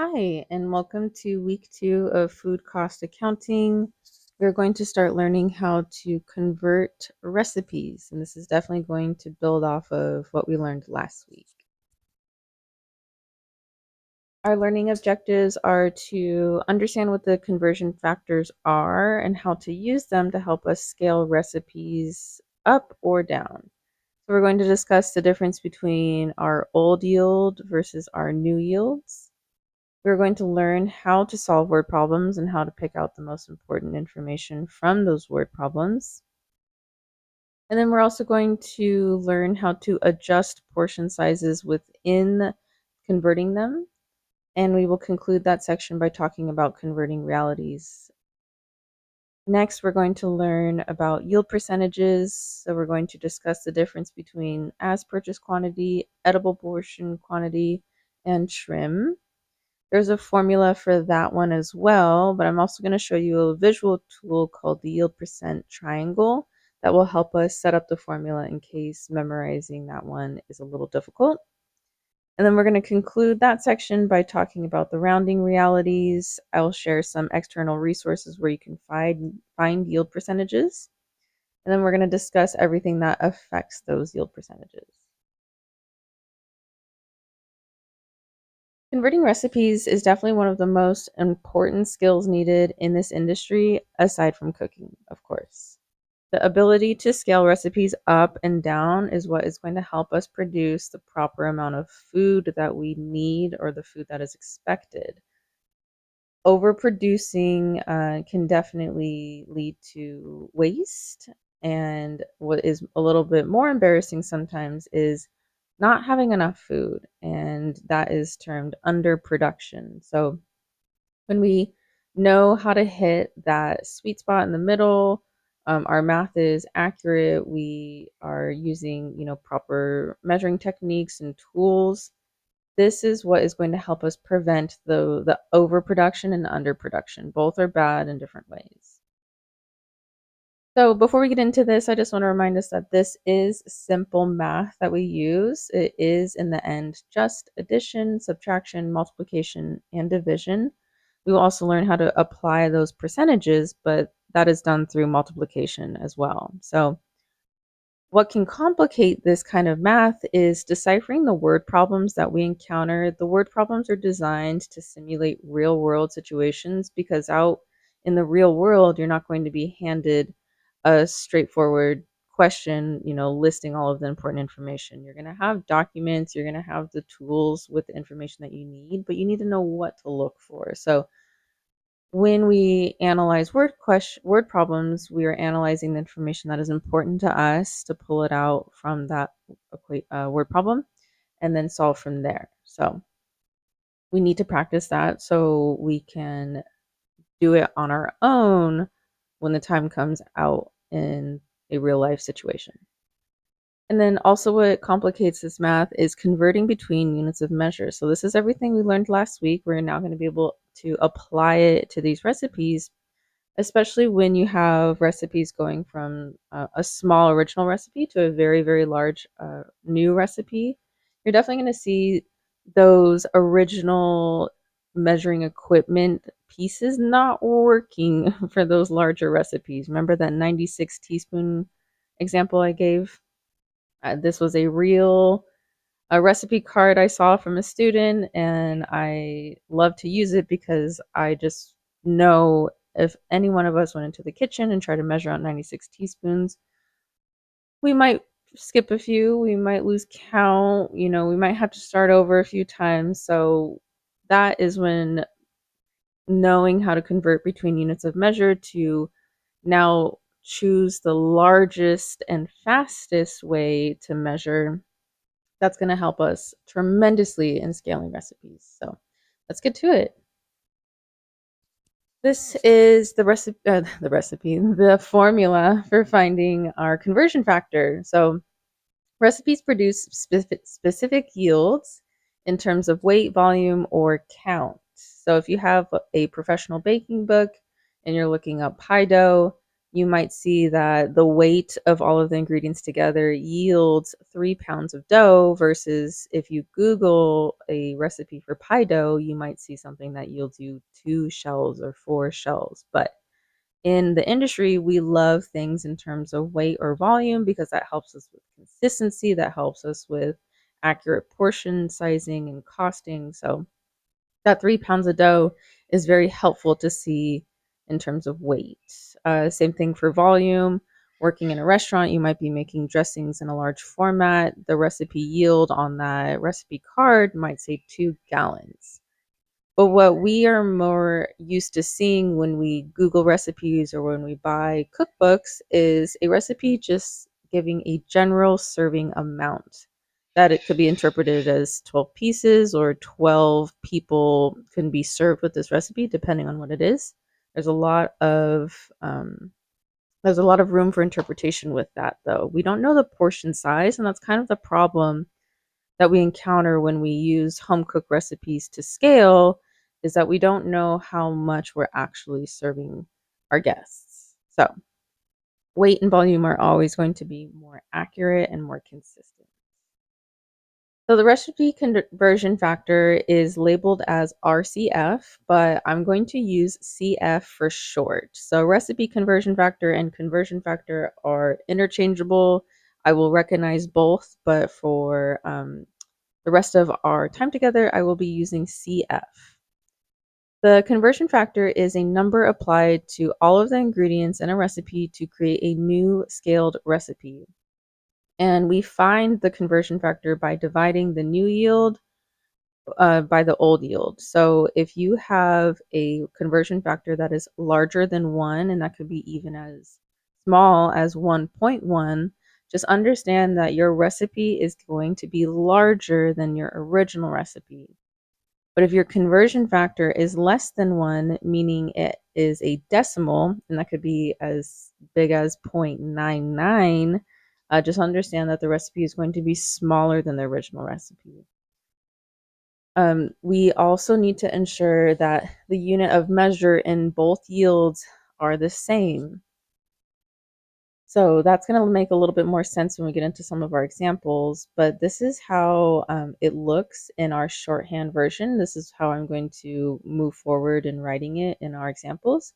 Hi, and welcome to week 2 of food cost accounting. We're going to start learning how to convert recipes, and this is definitely going to build off of what we learned last week. Our learning objectives are to understand what the conversion factors are and how to use them to help us scale recipes up or down. So we're going to discuss the difference between our old yield versus our new yields. We're going to learn how to solve word problems and how to pick out the most important information from those word problems. And then we're also going to learn how to adjust portion sizes within converting them. And we will conclude that section by talking about converting realities. Next, we're going to learn about yield percentages. So we're going to discuss the difference between as purchased quantity, edible portion quantity, and trim. There's a formula for that one as well, but I'm also going to show you a visual tool called the yield percent triangle that will help us set up the formula in case memorizing that one is a little difficult. And then we're going to conclude that section by talking about the rounding realities. I'll share some external resources where you can find yield percentages. And then we're going to discuss everything that affects those yield percentages. Converting recipes is definitely one of the most important skills needed in this industry, aside from cooking, of course. The ability to scale recipes up and down is what is going to help us produce the proper amount of food that we need or the food that is expected. Overproducing can definitely lead to waste. And what is a little bit more embarrassing sometimes is not having enough food, and that is termed underproduction. So when we know how to hit that sweet spot in the middle, our math is accurate. We are using, proper measuring techniques and tools. This is what is going to help us prevent the overproduction and underproduction. Both are bad in different ways. So before we get into this, I just want to remind us that this is simple math that we use. It is, in the end, just addition, subtraction, multiplication, and division. We will also learn how to apply those percentages, but that is done through multiplication as well. So what can complicate this kind of math is deciphering the word problems that we encounter. The word problems are designed to simulate real world situations because out in the real world, you're not going to be handed a straightforward question, listing all of the important information. You're going to have documents, you're going to have the tools with the information that you need, but you need to know what to look for. So when we analyze word problems, we are analyzing the information that is important to us to pull it out from that word problem and then solve from there. So we need to practice that so we can do it on our own when the time comes out in a real life situation. And then also what complicates this math is converting between units of measure. So this is everything we learned last week. We're now going to be able to apply it to these recipes, especially when you have recipes going from a small original recipe to a very, very large new recipe. You're definitely going to see those original measuring equipment pieces not working for those larger recipes. Remember that 96 teaspoon example I gave? This was a recipe card I saw from a student, and I love to use it because I just know if any one of us went into the kitchen and tried to measure out 96 teaspoons, we might skip a few, we might lose count, we might have to start over a few times. So that is when knowing how to convert between units of measure to now choose the largest and fastest way to measure, that's going to help us tremendously in scaling recipes. So let's get to it. This is the formula for finding our conversion factor. So recipes produce specific yields in terms of weight, volume, or count. So if you have a professional baking book and you're looking up pie dough, you might see that the weight of all of the ingredients together yields 3 pounds of dough versus if you Google a recipe for pie dough, you might see something that yields you 2 shells or 4 shells. But in the industry, we love things in terms of weight or volume because that helps us with consistency, that helps us with accurate portion sizing and costing. So that 3 pounds of dough is very helpful to see in terms of weight. Same thing for volume. Working in a restaurant, you might be making dressings in a large format. The recipe yield on that recipe card might say 2 gallons. But what we are more used to seeing when we Google recipes or when we buy cookbooks is a recipe just giving a general serving amount. That it could be interpreted as 12 pieces or 12 people can be served with this recipe, depending on what it is. There's a lot of um, there's a lot of room for interpretation with that, though. We don't know the portion size, and that's kind of the problem that we encounter when we use home cooked recipes to scale is that we don't know how much we're actually serving our guests. So, weight and volume are always going to be more accurate and more consistent. So, the recipe conversion factor is labeled as RCF, but I'm going to use CF for short. So, recipe conversion factor and conversion factor are interchangeable. I will recognize both, but for the rest of our time together, I will be using CF. The conversion factor is a number applied to all of the ingredients in a recipe to create a new scaled recipe. And we find the conversion factor by dividing the new yield by the old yield. So if you have a conversion factor that is larger than 1, and that could be even as small as 1.1, just understand that your recipe is going to be larger than your original recipe. But if your conversion factor is less than 1, meaning it is a decimal, and that could be as big as 0.99, just understand that the recipe is going to be smaller than the original recipe. We also need to ensure that the unit of measure in both yields are the same. So that's going to make a little bit more sense when we get into some of our examples, but this is how it looks in our shorthand version. This is how I'm going to move forward in writing it in our examples.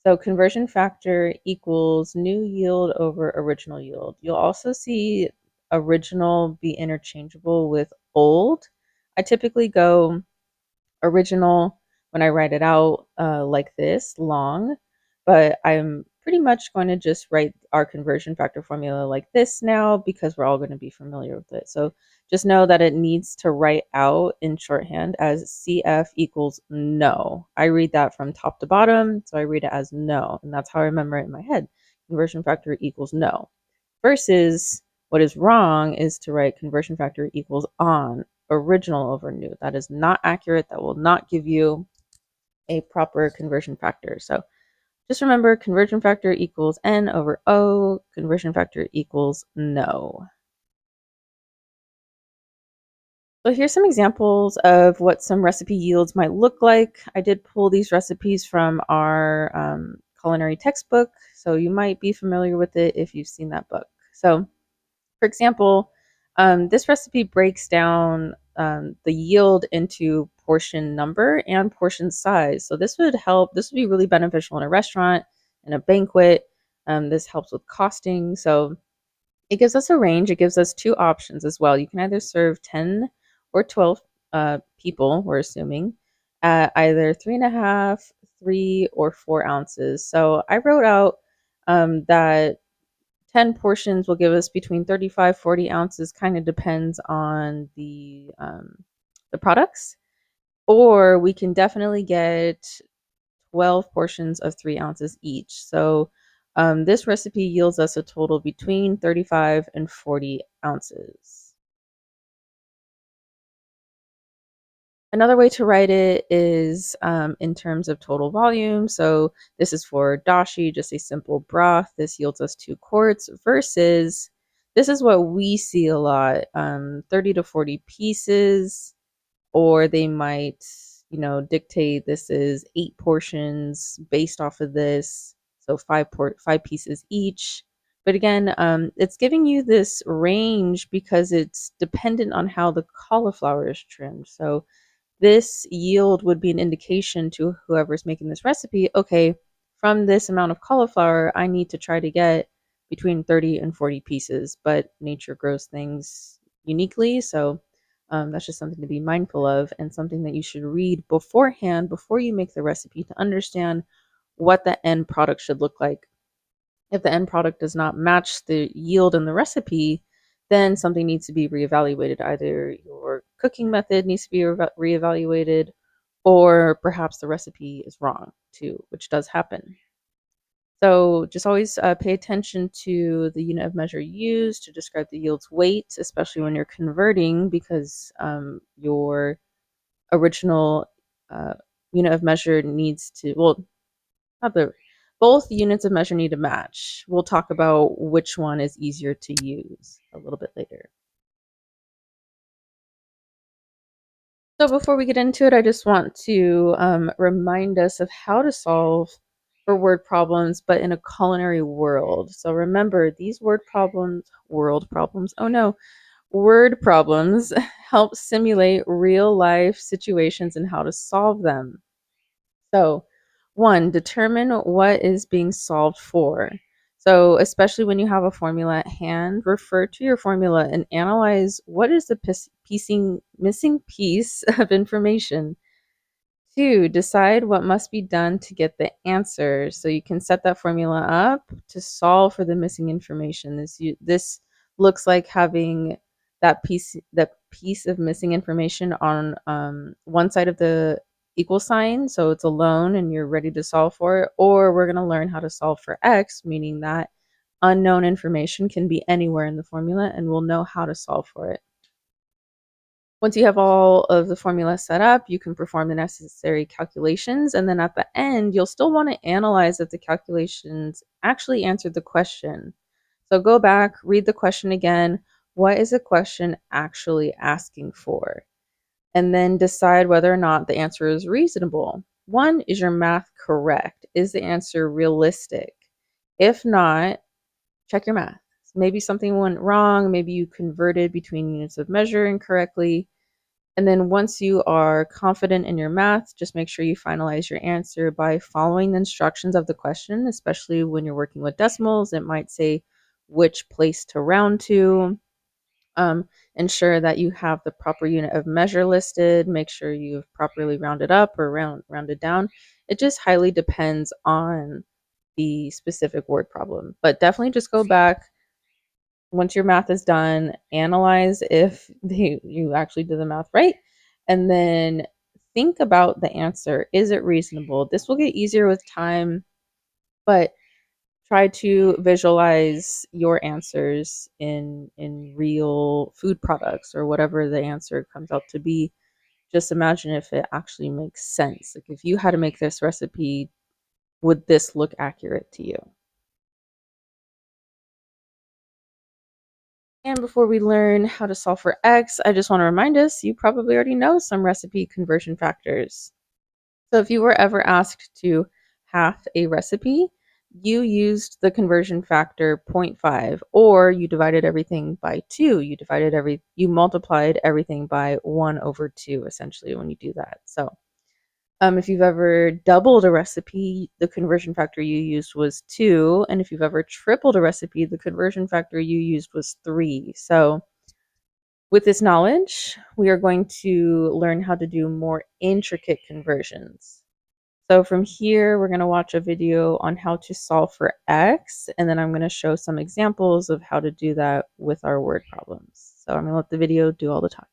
So conversion factor equals new yield over original yield. You'll also see original be interchangeable with old. I typically go original when I write it out like this, long, but I'm pretty much going to just write our conversion factor formula like this now because we're all going to be familiar with it. So just know that it needs to write out in shorthand as CF equals no. I read that from top to bottom, so I read it as no, and that's how I remember it in my head. Conversion factor equals no. Versus what is wrong is to write conversion factor equals on, original over new. That is not accurate. That will not give you a proper conversion factor. So just remember conversion factor equals N over O, conversion factor equals no. So here's some examples of what some recipe yields might look like. I did pull these recipes from our culinary textbook, so you might be familiar with it if you've seen that book. So for example, this recipe breaks down the yield into portion number and portion size. So this would help, this would be really beneficial in a restaurant, in a banquet. This helps with costing. So it gives us a range. It gives us two options as well. You can either serve 10 or 12 people, we're assuming, at either 3.5, 3 or 4 ounces. So I wrote out that 10 portions will give us between 35, 40 ounces, kind of depends on the products. Or we can definitely get 12 portions of 3 ounces each. So this recipe yields us a total between 35 and 40 ounces. Another way to write it is in terms of total volume. So this is for dashi, just a simple broth. This yields us 2 quarts versus this is what we see a lot, 30 to 40 pieces, or they might, dictate this is 8 portions based off of this. so 5 pieces each. But again, it's giving you this range because it's dependent on how the cauliflower is trimmed. So this yield would be an indication to whoever's making this recipe, okay, from this amount of cauliflower, I need to try to get between 30 and 40 pieces, but nature grows things uniquely. So that's just something to be mindful of and something that you should read beforehand before you make the recipe to understand what the end product should look like. If the end product does not match the yield in the recipe, then something needs to be reevaluated. Either your cooking method needs to be reevaluated, or perhaps the recipe is wrong too, which does happen. So just always pay attention to the unit of measure used to describe the yield's weight, especially when you're converting, because your original uh, unit of measure needs to, well, not the both units of measure need to match. We'll talk about which one is easier to use a little bit later. So before we get into it, I just want to remind us of how to solve for word problems, but in a culinary world. So remember, these world problems, oh no, word problems help simulate real life situations and how to solve them. So, one, determine what is being solved for. So, especially when you have a formula at hand, refer to your formula and analyze what is the missing piece of information. Two, decide what must be done to get the answer. So you can set that formula up to solve for the missing information. This looks like having that piece of missing information on one side of the equal sign, so it's alone and you're ready to solve for it. Or we're going to learn how to solve for x, meaning that unknown information can be anywhere in the formula, and we'll know how to solve for it. Once you have all of the formulas set up, you can perform the necessary calculations. And then at the end, you'll still want to analyze if the calculations actually answered the question. So go back, read the question again. What is the question actually asking for? And then decide whether or not the answer is reasonable. One, is your math correct? Is the answer realistic? If not, check your math. Maybe something went wrong. Maybe you converted between units of measure incorrectly. And then once you are confident in your math, just make sure you finalize your answer by following the instructions of the question, especially when you're working with decimals. It might say which place to round to. Ensure that you have the proper unit of measure listed. Make sure you've properly rounded up or rounded down. It just highly depends on the specific word problem. But definitely just go back, once your math is done, analyze if you actually did the math right, and then think about the answer. Is it reasonable? This will get easier with time, but try to visualize your answers in real food products or whatever the answer comes out to be. Just imagine if it actually makes sense. Like if you had to make this recipe, would this look accurate to you? And before we learn how to solve for x, I just want to remind us, you probably already know some recipe conversion factors. So if you were ever asked to half a recipe, you used the conversion factor 0.5, or you divided everything by 2. You multiplied everything by 1 over 2, essentially, when you do that. So if you've ever doubled a recipe, the conversion factor you used was 2. And if you've ever tripled a recipe, the conversion factor you used was 3. So with this knowledge, we are going to learn how to do more intricate conversions. So from here, we're going to watch a video on how to solve for x, and then I'm going to show some examples of how to do that with our word problems. So I'm going to let the video do all the talking.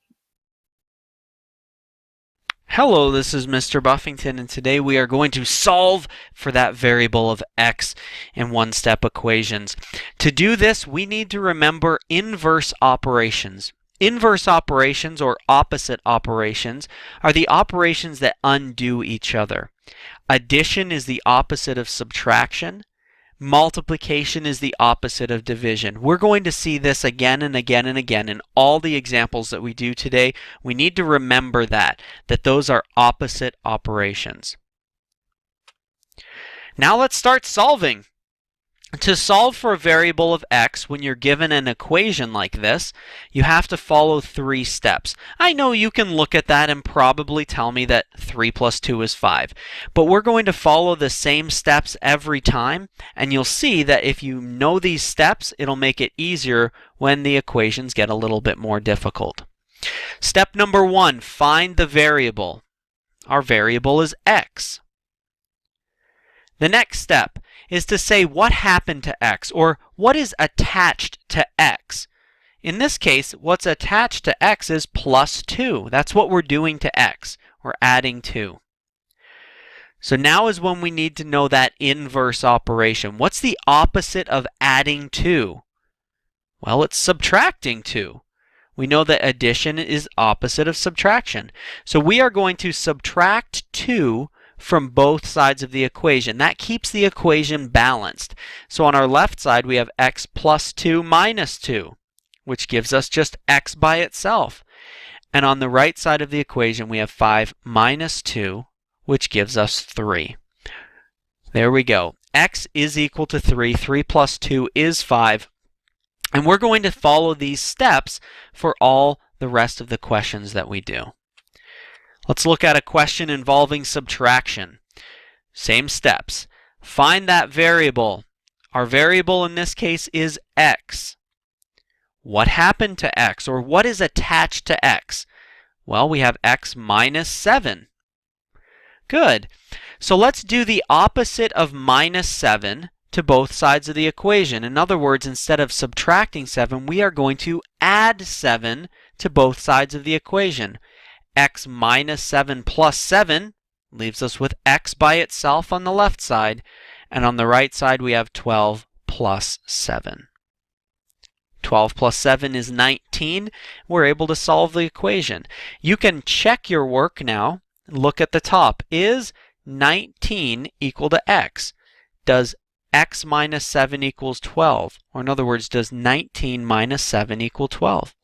Hello, this is Mr. Buffington, and today we are going to solve for that variable of x in one-step equations. To do this, we need to remember inverse operations. Inverse operations, or opposite operations, are the operations that undo each other. Addition is the opposite of subtraction. Multiplication is the opposite of division. We're going to see this again and again and again in all the examples that we do today. We need to remember that those are opposite operations. Now let's start solving. To solve for a variable of x when you're given an equation like this, you have to follow 3 steps. I know you can look at that and probably tell me that 3 plus 2 is 5, but we're going to follow the same steps every time, and you'll see that if you know these steps, it'll make it easier when the equations get a little bit more difficult. Step number 1, find the variable. Our variable is x. The next step is to say what happened to x, or what is attached to x. In this case, what's attached to x is plus 2. That's what we're doing to x. We're adding 2. So now is when we need to know that inverse operation. What's the opposite of adding 2? Well, it's subtracting 2. We know that addition is opposite of subtraction. So we are going to subtract 2 from both sides of the equation. That keeps the equation balanced. So on our left side, we have x plus 2 minus 2, which gives us just x by itself. And on the right side of the equation, we have 5 minus 2, which gives us 3. There we go. X is equal to 3. 3 plus 2 is 5. And we're going to follow these steps for all the rest of the questions that we do. Let's look at a question involving subtraction. Same steps. Find that variable. Our variable in this case is x. What happened to x, or what is attached to x? Well, we have x minus 7. Good. So let's do the opposite of minus 7 to both sides of the equation. In other words, instead of subtracting 7, we are going to add 7 to both sides of the equation. X minus 7 plus 7 leaves us with x by itself on the left side, and on the right side we have 12 plus 7. 12 plus 7 is 19. We're able to solve the equation. You can check your work now. Look at the top. Is 19 equal to x? Does x minus 7 equals 12? Or in other words, does 19 minus 7 equal 12?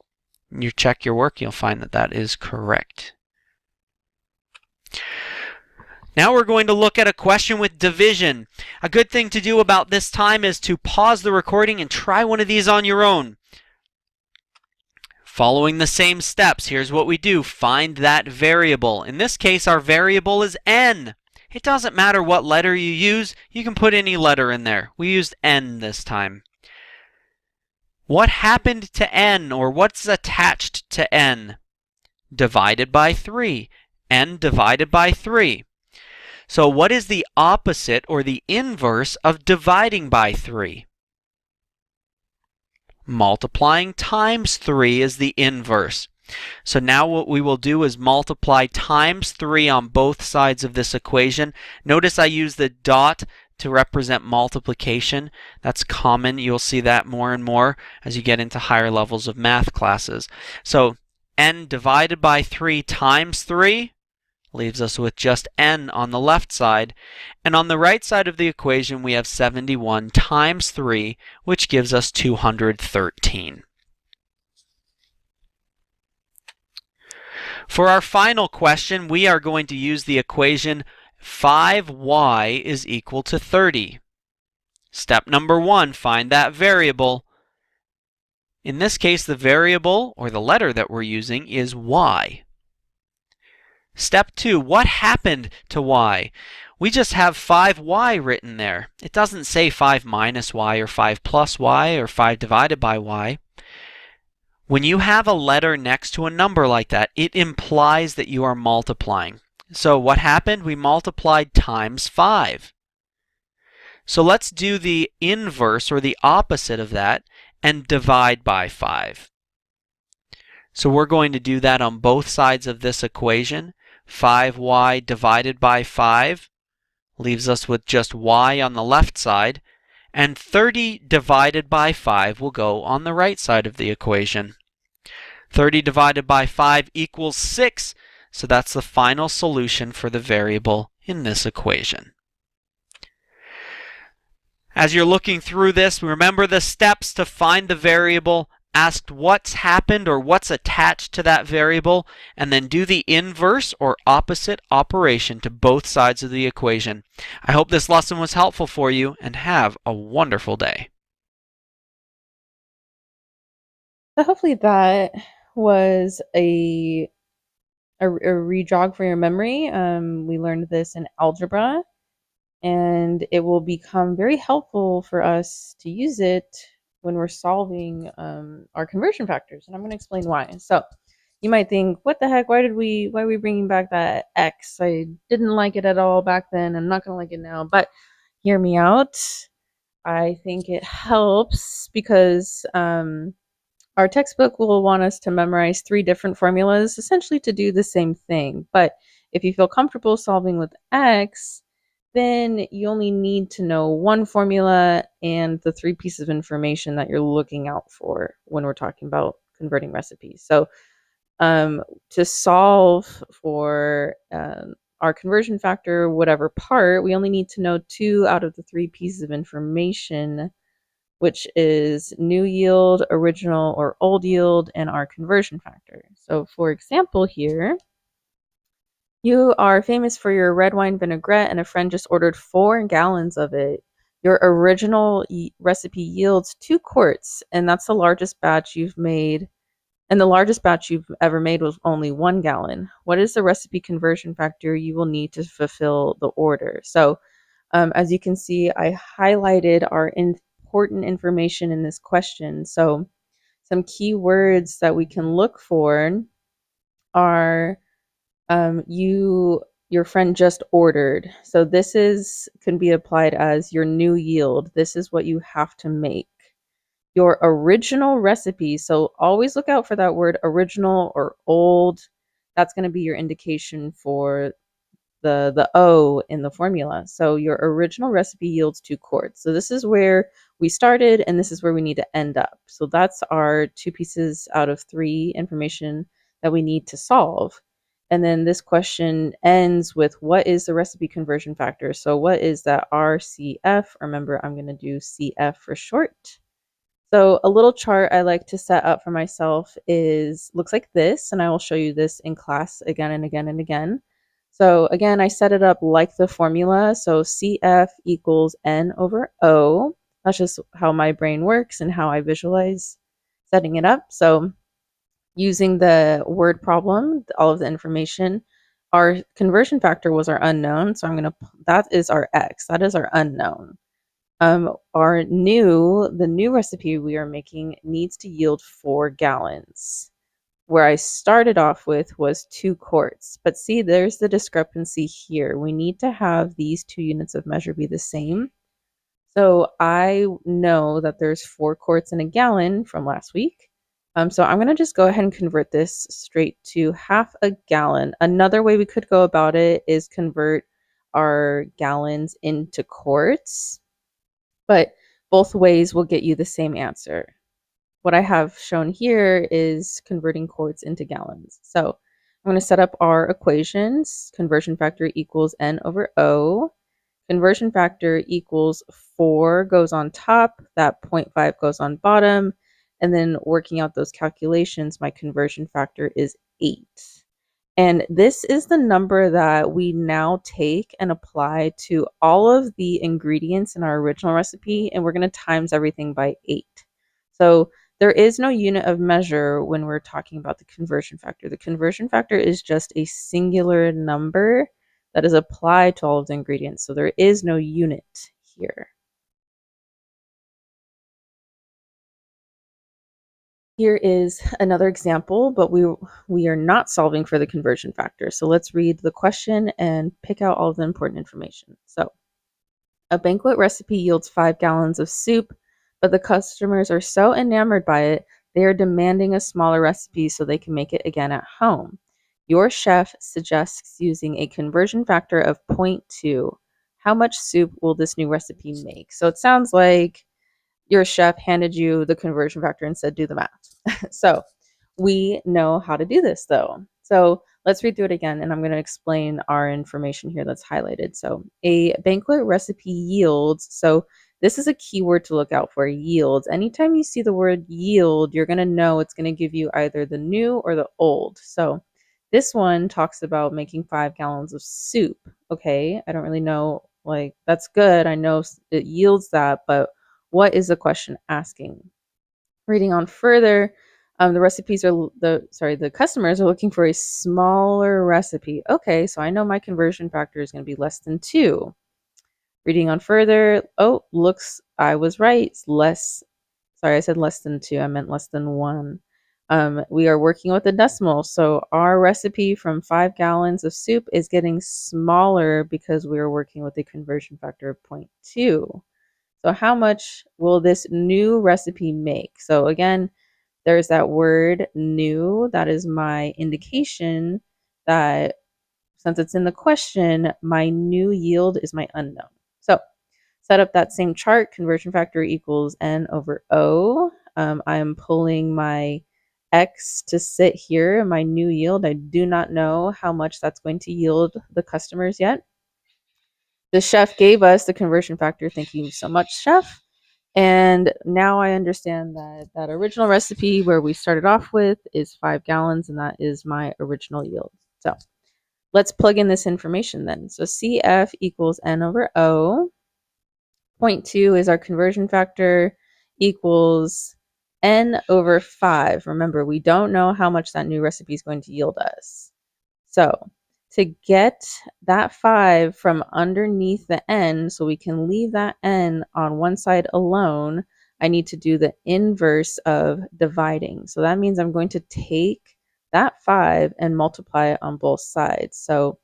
You check your work, you'll find that that is correct. Now we're going to look at a question with division. A good thing to do about this time is to pause the recording and try one of these on your own. Following the same steps, here's what we do. Find that variable. In this case, our variable is n. It doesn't matter what letter you use. You can put any letter in there. We used n this time. What happened to n, or what's attached to n? Divided by 3. N divided by 3. So what is the opposite, or the inverse, of dividing by 3? Multiplying times 3 is the inverse. So now what we will do is multiply times 3 on both sides of this equation. Notice I use the dot to represent multiplication. That's common. You'll see that more and more as you get into higher levels of math classes. So n divided by 3 times 3 leaves us with just n on the left side. And on the right side of the equation, we have 71 times 3, which gives us 213. For our final question, we are going to use the equation 5y is equal to 30. Step number 1, find that variable. In this case, the variable, or the letter that we're using, is y. Step 2, what happened to y? We just have 5y written there. It doesn't say 5 minus y, or 5 plus y, or 5 divided by y. When you have a letter next to a number like that, it implies that you are multiplying. So what happened? We multiplied times 5. So let's do the inverse, or the opposite of that, and divide by 5. So we're going to do that on both sides of this equation. 5y divided by 5 leaves us with just y on the left side, and 30 divided by 5 will go on the right side of the equation. 30 divided by 5 equals 6, so that's the final solution for the variable in this equation. As you're looking through this, remember the steps to find the variable, asked what's happened or what's attached to that variable, and then do the inverse or opposite operation to both sides of the equation. I hope this lesson was helpful for you, and have a wonderful day. So hopefully that was a re-jog for your memory. We learned this in algebra, and it will become very helpful for us to use it when we're solving our conversion factors. And I'm going to explain why. So you might think, what the heck? Why are we bringing back that X? I didn't like it at all back then. I'm not going to like it now. But hear me out. I think it helps because our textbook will want us to memorize three different formulas, essentially to do the same thing. But if you feel comfortable solving with X, then you only need to know one formula and the three pieces of information that you're looking out for when we're talking about converting recipes. So to solve for our conversion factor, whatever part, we only need to know two out of the three pieces of information, which is new yield, original or old yield, and our conversion factor. So for example here, you are famous for your red wine vinaigrette and a friend just ordered 4 gallons of it. Your original recipe yields 2 quarts, and that's the largest batch you've made. And the largest batch you've ever made was only 1 gallon. What is the recipe conversion factor you will need to fulfill the order? So as you can see, I highlighted our important information in this question. So some key words that we can look for are your friend just ordered. So this is can be applied as your new yield. This is what you have to make. Your original recipe. So always look out for that word original or old. That's going to be your indication for the O in the formula. So your original recipe yields 2 quarts. So this is where we started and this is where we need to end up. So that's our 2 pieces out of 3 information that we need to solve. And then this question ends with what is the recipe conversion factor? So what is that RCF? Remember, I'm going to do CF for short. So a little chart I like to set up for myself is looks like this, and I will show you this in class again and again and again. So again, I set it up like the formula. So CF equals N over O. That's just how my brain works and how I visualize setting it up. So using the word problem, all of the information, our conversion factor was our unknown. So that is our X, that is our unknown. The new recipe we are making needs to yield 4 gallons. Where I started off with was 2 quarts. But see, there's the discrepancy here. We need to have these 2 units of measure be the same. So I know that there's 4 quarts in a gallon from last week. So I'm going to just go ahead and convert this straight to half a gallon. Another way we could go about it is convert our gallons into quarts, but both ways will get you the same answer. What I have shown here is converting quarts into gallons. So I'm going to set up our equations. Conversion factor equals N over O. Conversion factor equals 4 goes on top, that 0.5 goes on bottom, and then working out those calculations, my conversion factor is 8. And this is the number that we now take and apply to all of the ingredients in our original recipe, and we're going to times everything by 8. So there is no unit of measure when we're talking about the conversion factor. The conversion factor is just a singular number that is applied to all of the ingredients. So there is no unit here. Here is another example, but we are not solving for the conversion factor. So let's read the question and pick out all of the important information. So a banquet recipe yields 5 gallons of soup, but the customers are so enamored by it, they are demanding a smaller recipe so they can make it again at home. Your chef suggests using a conversion factor of zero point 0.2. How much soup will this new recipe make? So it sounds like your chef handed you the conversion factor and said, do the math. So we know how to do this though. So let's read through it again, and I'm going to explain our information here that's highlighted. So a banquet recipe yields, so this is a keyword to look out for, yields. Anytime you see the word yield, you're going to know it's going to give you either the new or the old. So this one talks about making 5 gallons of soup. Okay, I don't really know, like, that's good. I know it yields that, but what is the question asking? Reading on further, the customers are looking for a smaller recipe. Okay, so I know my conversion factor is going to be less than 2. Reading on further, oh, looks, I was right. It's less, sorry, I said less than 2. I meant less than 1. We are working with a decimal. So our recipe from 5 gallons of soup is getting smaller because we are working with a conversion factor of 0.2. So how much will this new recipe make? So again, there's that word new. That is my indication that since it's in the question, my new yield is my unknown. So set up that same chart, conversion factor equals N over O. I'm pulling my X to sit here, my new yield. I do not know how much that's going to yield the customers yet. The chef gave us the conversion factor. Thank you so much, chef. And now I understand that that original recipe where we started off with is 5 gallons, and that is my original yield. So let's plug in this information then. So CF equals N over O. 0.2 is our conversion factor, equals N over 5. Remember, we don't know how much that new recipe is going to yield us. So to get that 5 from underneath the N, so we can leave that N on one side alone, I need to do the inverse of dividing. So that means I'm going to take that 5 and multiply it on both sides. So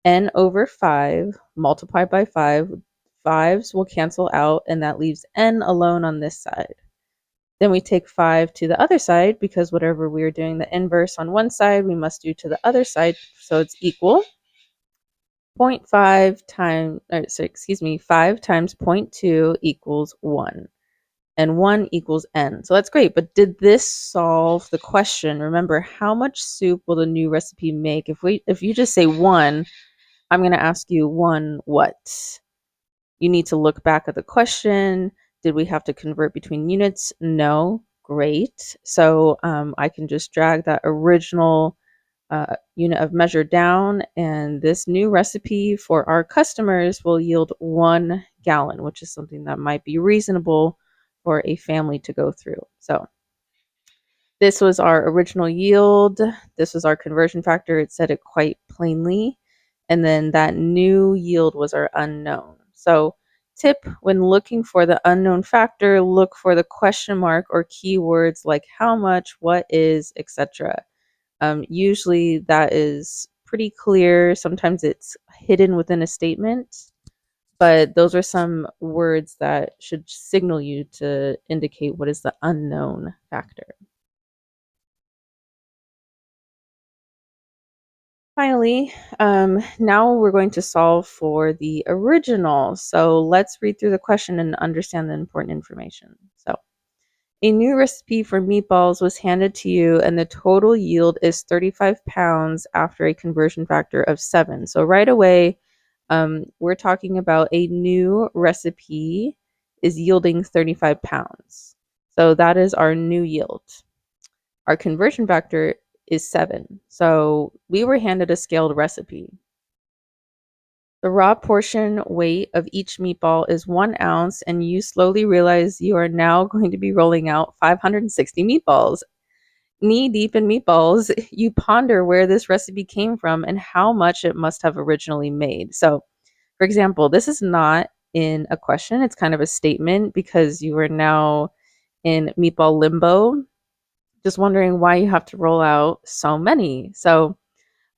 N over 5 multiplied by 5, 5s will cancel out, and that leaves N alone on this side. Then we take 5 to the other side because whatever we are doing the inverse on one side, we must do to the other side. So it's equal 0.5 times, 5 times 0.2 equals 1. And 1 equals N. So that's great. But did this solve the question? Remember, how much soup will the new recipe make? If you just say 1, I'm going to ask you 1 what? You need to look back at the question. Did we have to convert between units? No. Great. So I can just drag that original unit of measure down, and this new recipe for our customers will yield 1 gallon, which is something that might be reasonable for a family to go through. So this was our original yield. This was our conversion factor. It said it quite plainly. And then that new yield was our unknown. So tip when looking for the unknown factor, look for the question mark or keywords like how much, what is, etc. Usually that is pretty clear. Sometimes it's hidden within a statement, but those are some words that should signal you to indicate what is the unknown factor. Finally, now we're going to solve for the original. So let's read through the question and understand the important information. So a new recipe for meatballs was handed to you, and the total yield is 35 pounds after a conversion factor of 7. So right away, we're talking about a new recipe is yielding 35 pounds. So that is our new yield. Our conversion factor is 7. So we were handed a scaled recipe. The raw portion weight of each meatball is 1 ounce, and you slowly realize you are now going to be rolling out 560 meatballs. Knee deep in meatballs, you ponder where this recipe came from and how much it must have originally made. So, for example, this is not in a question, it's kind of a statement because you are now in meatball limbo, just wondering why you have to roll out so many. So,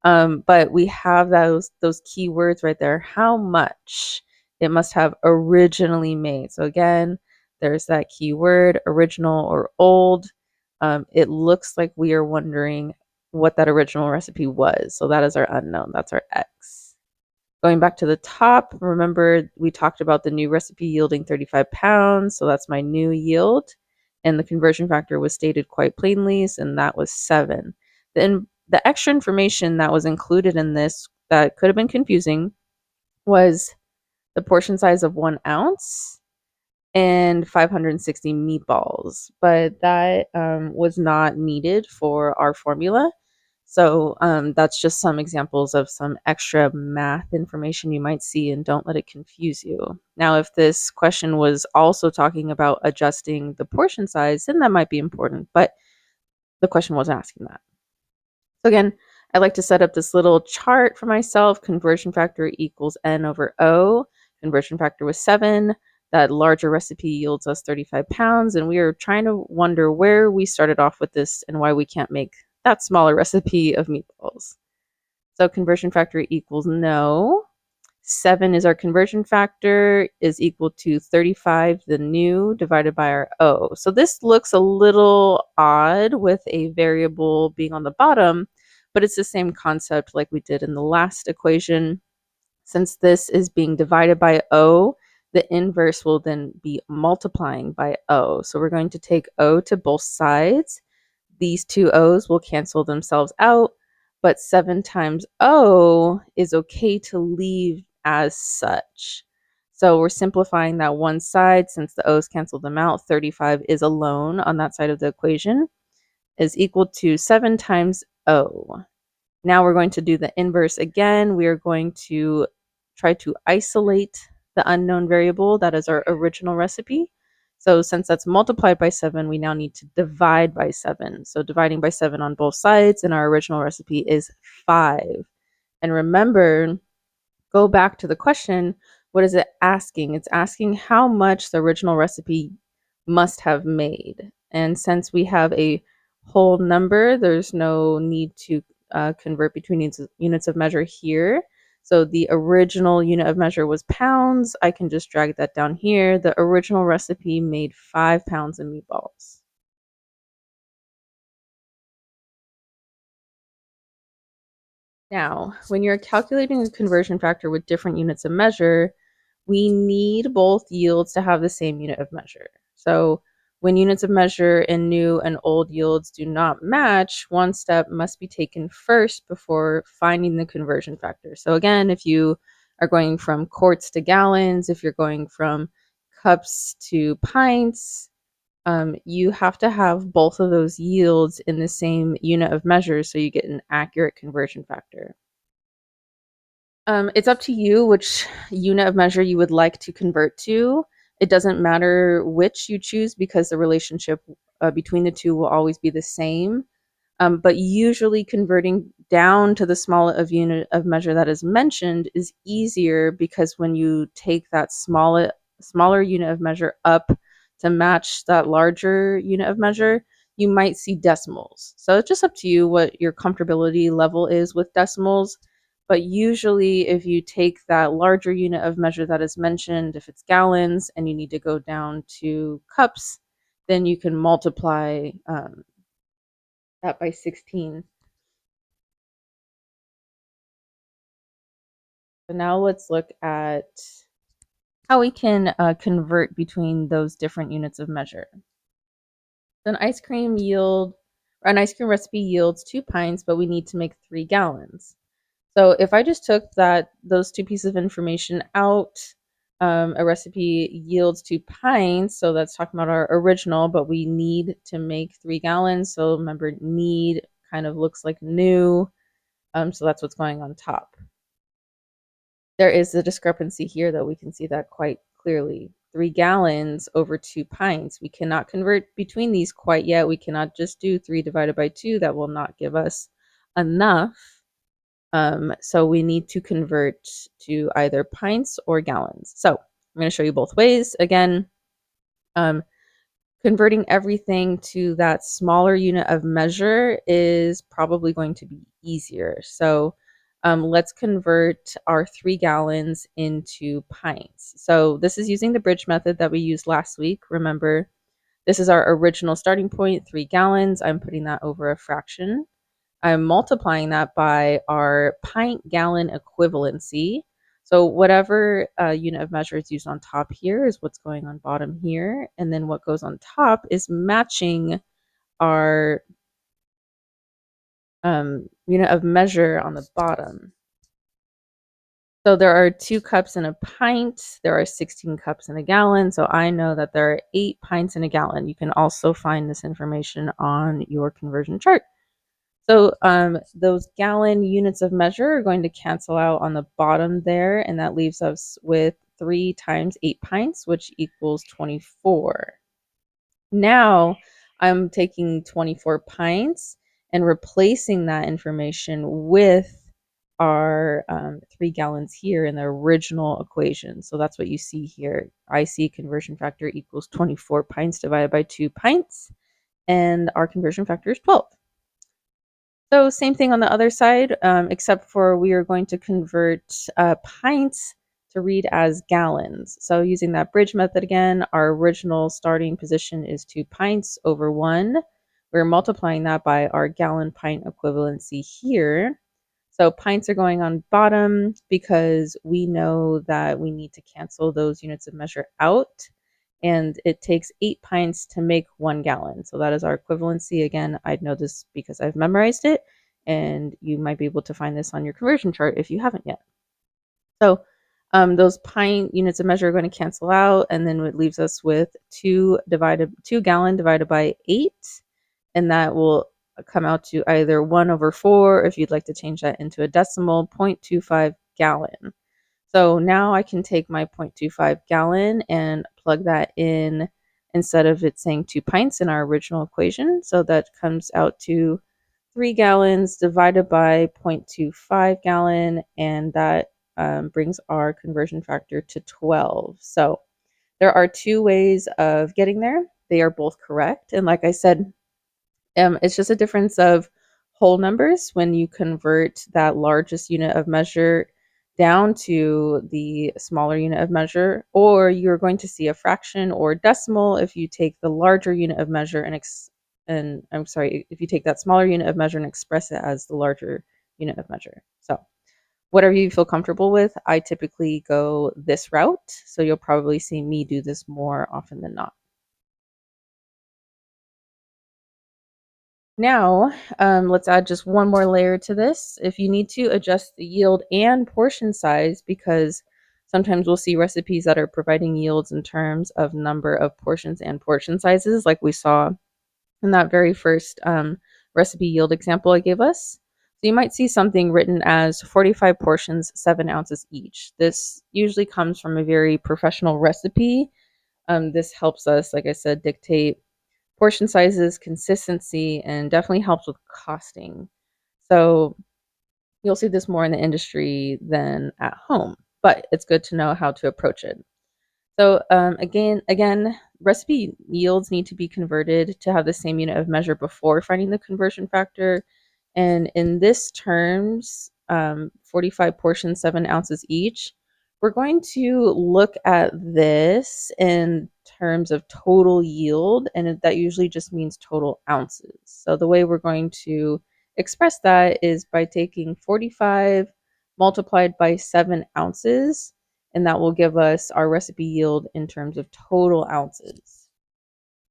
but we have those keywords right there. How much it must have originally made. So again, there's that keyword, original or old. It looks like we are wondering what that original recipe was. So that is our unknown. That's our X. Going back to the top, remember we talked about the new recipe yielding 35 pounds. So that's my new yield. And the conversion factor was stated quite plainly, and that was 7. Then the extra information that was included in this that could have been confusing was the portion size of 1 ounce and 560 meatballs, but that was not needed for our formula. So that's just some examples of some extra math information you might see, and don't let it confuse you. Now, if this question was also talking about adjusting the portion size, then that might be important, but the question wasn't asking that. So again, I like to set up this little chart for myself. Conversion factor equals N over O. Conversion factor was 7. That larger recipe yields us 35 pounds. And we are trying to wonder where we started off with this and why we can't make that smaller recipe of meatballs. So conversion factor equals no. 7 is our conversion factor, is equal to 35, the new, divided by our O. So this looks a little odd with a variable being on the bottom, but it's the same concept like we did in the last equation. Since this is being divided by O, the inverse will then be multiplying by O. So we're going to take O to both sides. These two O's will cancel themselves out, but 7 times O is okay to leave as such. So we're simplifying that one side since the O's cancel them out. 35 is alone on that side of the equation, is equal to 7 times O. Now we're going to do the inverse again. We are going to try to isolate the unknown variable that is our original recipe. So since that's multiplied by 7, we now need to divide by 7. So dividing by 7 on both sides in our original recipe is 5. And remember, go back to the question, what is it asking? It's asking how much the original recipe must have made. And since we have a whole number, there's no need to convert between units of measure here. So the original unit of measure was pounds. I can just drag that down here. The original recipe made 5 pounds of meatballs. Now, when you're calculating a conversion factor with different units of measure, we need both yields to have the same unit of measure. So when units of measure in new and old yields do not match, one step must be taken first before finding the conversion factor. So again, if you are going from quarts to gallons, if you're going from cups to pints, you have to have both of those yields in the same unit of measure so you get an accurate conversion factor. It's up to you which unit of measure you would like to convert to. It doesn't matter which you choose because the relationship between the two will always be the same. But usually converting down to the small of unit of measure that is mentioned is easier because when you take that smaller unit of measure up to match that larger unit of measure, you might see decimals. So it's just up to you what your comfortability level is with decimals. But usually, if you take that larger unit of measure that is mentioned, if it's gallons and you need to go down to cups, then you can multiply that by 16. So now let's look at how we can convert between those different units of measure. So an ice cream recipe yields 2 pints, but we need to make 3 gallons. So if I just took those two pieces of information out, a recipe yields 2 pints, so that's talking about our original, but we need to make 3 gallons. So remember, need kind of looks like new, so that's what's going on top. There is a discrepancy here, though. We can see that quite clearly. 3 gallons over 2 pints. We cannot convert between these quite yet. We cannot just do 3 divided by 2. That will not give us enough. So we need to convert to either pints or gallons. So I'm going to show you both ways. Again, converting everything to that smaller unit of measure is probably going to be easier. So let's convert our 3 gallons into pints. So this is using the bridge method that we used last week. Remember, this is our original starting point, 3 gallons. I'm putting that over a fraction. I'm multiplying that by our pint gallon equivalency. So whatever unit of measure is used on top here is what's going on bottom here. And then what goes on top is matching our unit of measure on the bottom. So there are 2 cups in a pint. There are 16 cups in a gallon. So I know that there are 8 pints in a gallon. You can also find this information on your conversion chart. So those gallon units of measure are going to cancel out on the bottom there, and that leaves us with 3 times 8 pints, which equals 24. Now I'm taking 24 pints and replacing that information with our 3 gallons here in the original equation. So that's what you see here. I see conversion factor equals 24 pints divided by 2 pints, and our conversion factor is 12. So same thing on the other side, except for we are going to convert pints to read as gallons. So using that bridge method again, our original starting position is 2 pints over 1. We're multiplying that by our gallon pint equivalency here. So pints are going on bottom because we know that we need to cancel those units of measure out, and it takes 8 pints to make 1 gallon. So that is our equivalency. Again, I'd know this because I've memorized it, and you might be able to find this on your conversion chart if you haven't yet. So those pint units of measure are going to cancel out, and then it leaves us with 2 gallon divided by 8, and that will come out to either 1/4, if you'd like to change that into a decimal, 0.25 gallon. So now I can take my 0.25 gallon and plug that in instead of it saying 2 pints in our original equation. So that comes out to 3 gallons divided by 0.25 gallon, and that brings our conversion factor to 12. So there are 2 ways of getting there. They are both correct. And like I said, it's just a difference of whole numbers when you convert that largest unit of measure down to the smaller unit of measure, or you're going to see a fraction or decimal if you take the larger unit of measure and I'm sorry, if you take that smaller unit of measure and express it as the larger unit of measure. So whatever you feel comfortable with, I typically go this route. So you'll probably see me do this more often than not. Now, let's add just one more layer to this. If you need to adjust the yield and portion size, because sometimes we'll see recipes that are providing yields in terms of number of portions and portion sizes, like we saw in that very first recipe yield example I gave us. So you might see something written as 45 portions, 7 ounces each. This usually comes from a very professional recipe. This helps us, like I said, dictate portion sizes, consistency, and definitely helps with costing. So you'll see this more in the industry than at home, but it's good to know how to approach it. So again, recipe yields need to be converted to have the same unit of measure before finding the conversion factor. And in this terms, 45 portions, 7 ounces each, we're going to look at this in terms of total yield, and that usually just means total ounces. So the way we're going to express that is by taking 45 multiplied by 7 ounces, and that will give us our recipe yield in terms of total ounces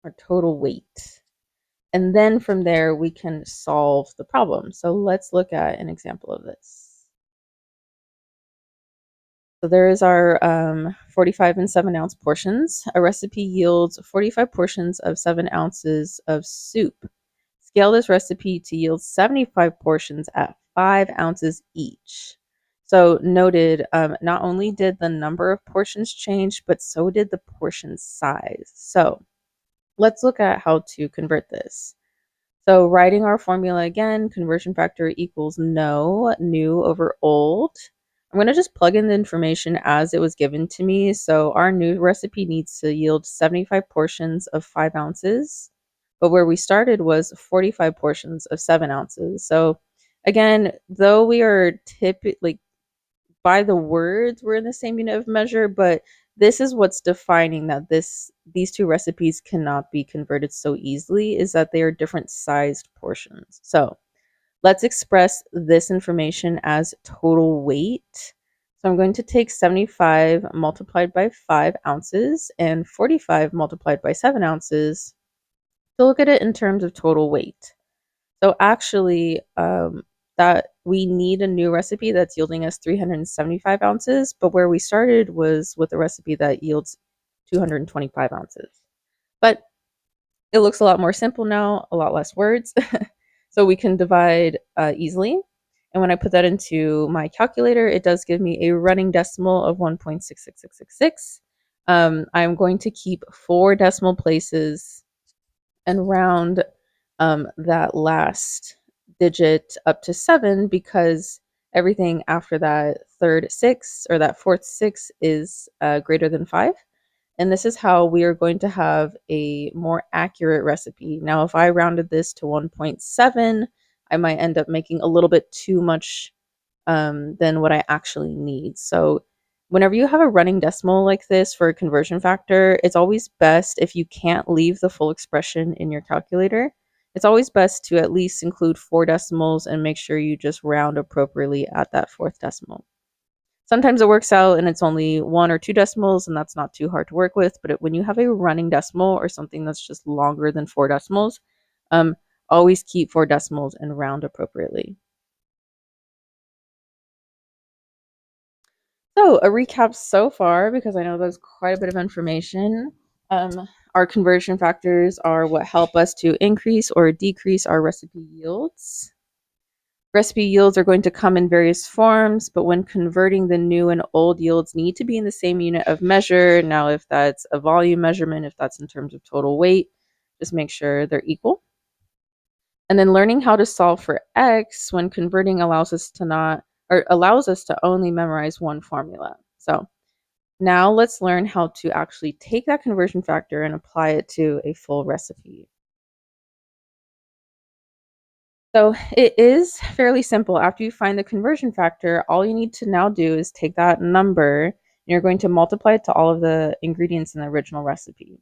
or total weight. And then from there, we can solve the problem. So let's look at an example of this. So there is our 45 and 7 ounce portions. A recipe yields 45 portions of 7 ounces of soup. Scale this recipe to yield 75 portions at 5 ounces each. So noted, not only did the number of portions change, but so did the portion size. So let's look at how to convert this. So writing our formula again, conversion factor equals new over old. I'm going to just plug in the information as it was given to me. So our new recipe needs to yield 75 portions of 5 ounces, but where we started was 45 portions of 7 ounces. So again, though we are typically by the words we're in the same unit of measure, but this is what's defining that these two recipes cannot be converted so easily, is that they are different sized portions. So let's express this information as total weight. So I'm going to take 75 multiplied by 5 ounces and 45 multiplied by 7 ounces to look at it in terms of total weight. So actually, that we need a new recipe that's yielding us 375 ounces, but where we started was with a recipe that yields 225 ounces. But it looks a lot more simple now, a lot less words. So we can divide easily. And when I put that into my calculator, it does give me a running decimal of 1.66666. I'm going to keep 4 decimal places and round that last digit up to 7 because everything after that third 6 or that fourth 6 is greater than 5. And this is how we are going to have a more accurate recipe. Now, if I rounded this to 1.7, I might end up making a little bit too much than what I actually need. So, whenever you have a running decimal like this for a conversion factor, it's always best if you can't leave the full expression in your calculator. It's always best to at least include 4 decimals and make sure you just round appropriately at that fourth decimal. Sometimes it works out and it's only 1 or 2 decimals, and that's not too hard to work with. But when you have a running decimal or something that's just longer than 4 decimals, um, always keep 4 decimals and round appropriately. So, a recap so far, because I know there's quite a bit of information. Our conversion factors are what help us to increase or decrease our recipe yields. Recipe yields are going to come in various forms, but when converting, the new and old yields need to be in the same unit of measure. Now, if that's a volume measurement, if that's in terms of total weight, just make sure they're equal. And then learning how to solve for x when converting allows us to not, or allows us to only memorize one formula. So now let's learn how to actually take that conversion factor and apply it to a full recipe. So it is fairly simple. After you find the conversion factor, all you need to now do is take that number and you're going to multiply it to all of the ingredients in the original recipe.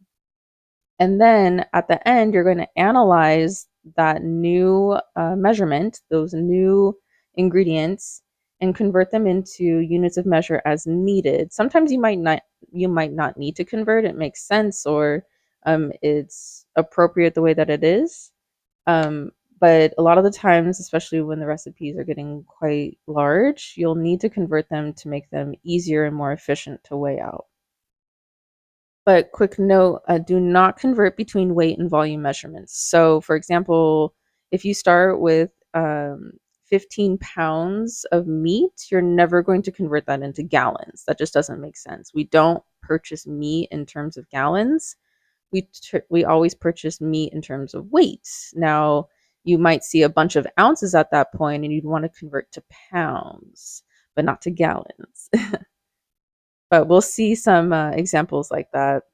And then at the end, you're going to analyze that new measurement, those new ingredients, and convert them into units of measure as needed. Sometimes you might not need to convert. It makes sense, or it's appropriate the way that it is. Um, but a lot of the times, especially when the recipes are getting quite large, you'll need to convert them to make them easier and more efficient to weigh out. But quick note, do not convert between weight and volume measurements. So, for example, if you start with 15 pounds of meat, you're never going to convert that into gallons. That just doesn't make sense. We don't purchase meat in terms of gallons. We always purchase meat in terms of weight. Now, you might see a bunch of ounces at that point, and you'd want to convert to pounds, but not to gallons. But we'll see some examples like that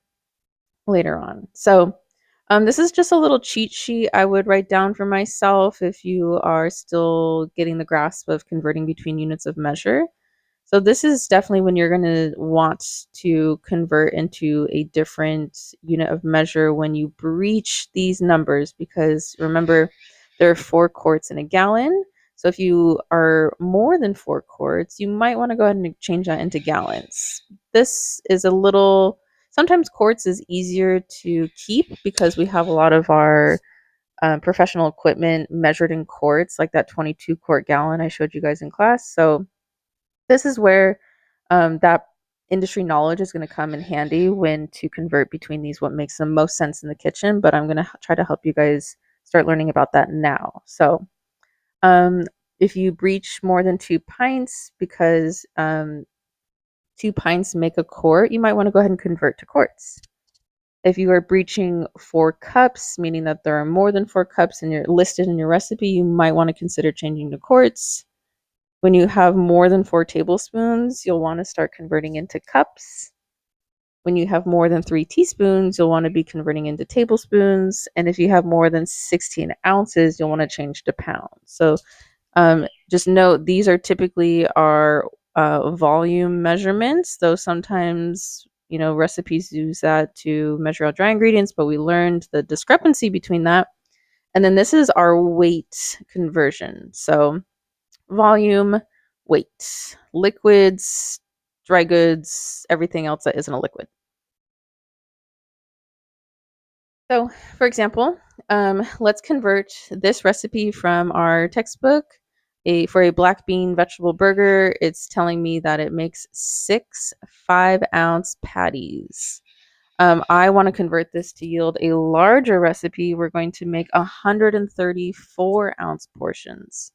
later on. So, this is just a little cheat sheet I would write down for myself if you are still getting the grasp of converting between units of measure. So this is definitely when you're going to want to convert into a different unit of measure when you breach these numbers, because remember, there are 4 quarts in a gallon. So if you are more than 4 quarts, you might want to go ahead and change that into gallons. This is a little, sometimes quarts is easier to keep because we have a lot of our professional equipment measured in quarts, like that 22-quart gallon I showed you guys in class. So this is where that industry knowledge is going to come in handy when to convert between these, what makes the most sense in the kitchen. But I'm going to try to help you guys start learning about that now. So um, if you breach more than 2 pints, because 2 pints make a quart, you might want to go ahead and convert to quarts. If you are breaching 4 cups, meaning that there are more than 4 cups and you're listed in your recipe, you might want to consider changing to quarts. When you have more than 4 tablespoons, you'll want to start converting into cups. When you have more than 3 teaspoons, you'll want to be converting into tablespoons. And if you have more than 16 ounces, you'll want to change to pounds. So just note these are typically our volume measurements, though sometimes recipes use that to measure out dry ingredients, but we learned the discrepancy between that. And then this is our weight conversion. So volume, weight, liquids, dry goods, everything else that isn't a liquid. So, for example, let's convert this recipe from our textbook for a black bean vegetable burger, it's telling me that it makes 6 5-ounce patties. I want to convert this to yield a larger recipe. We're going to make 134-ounce portions.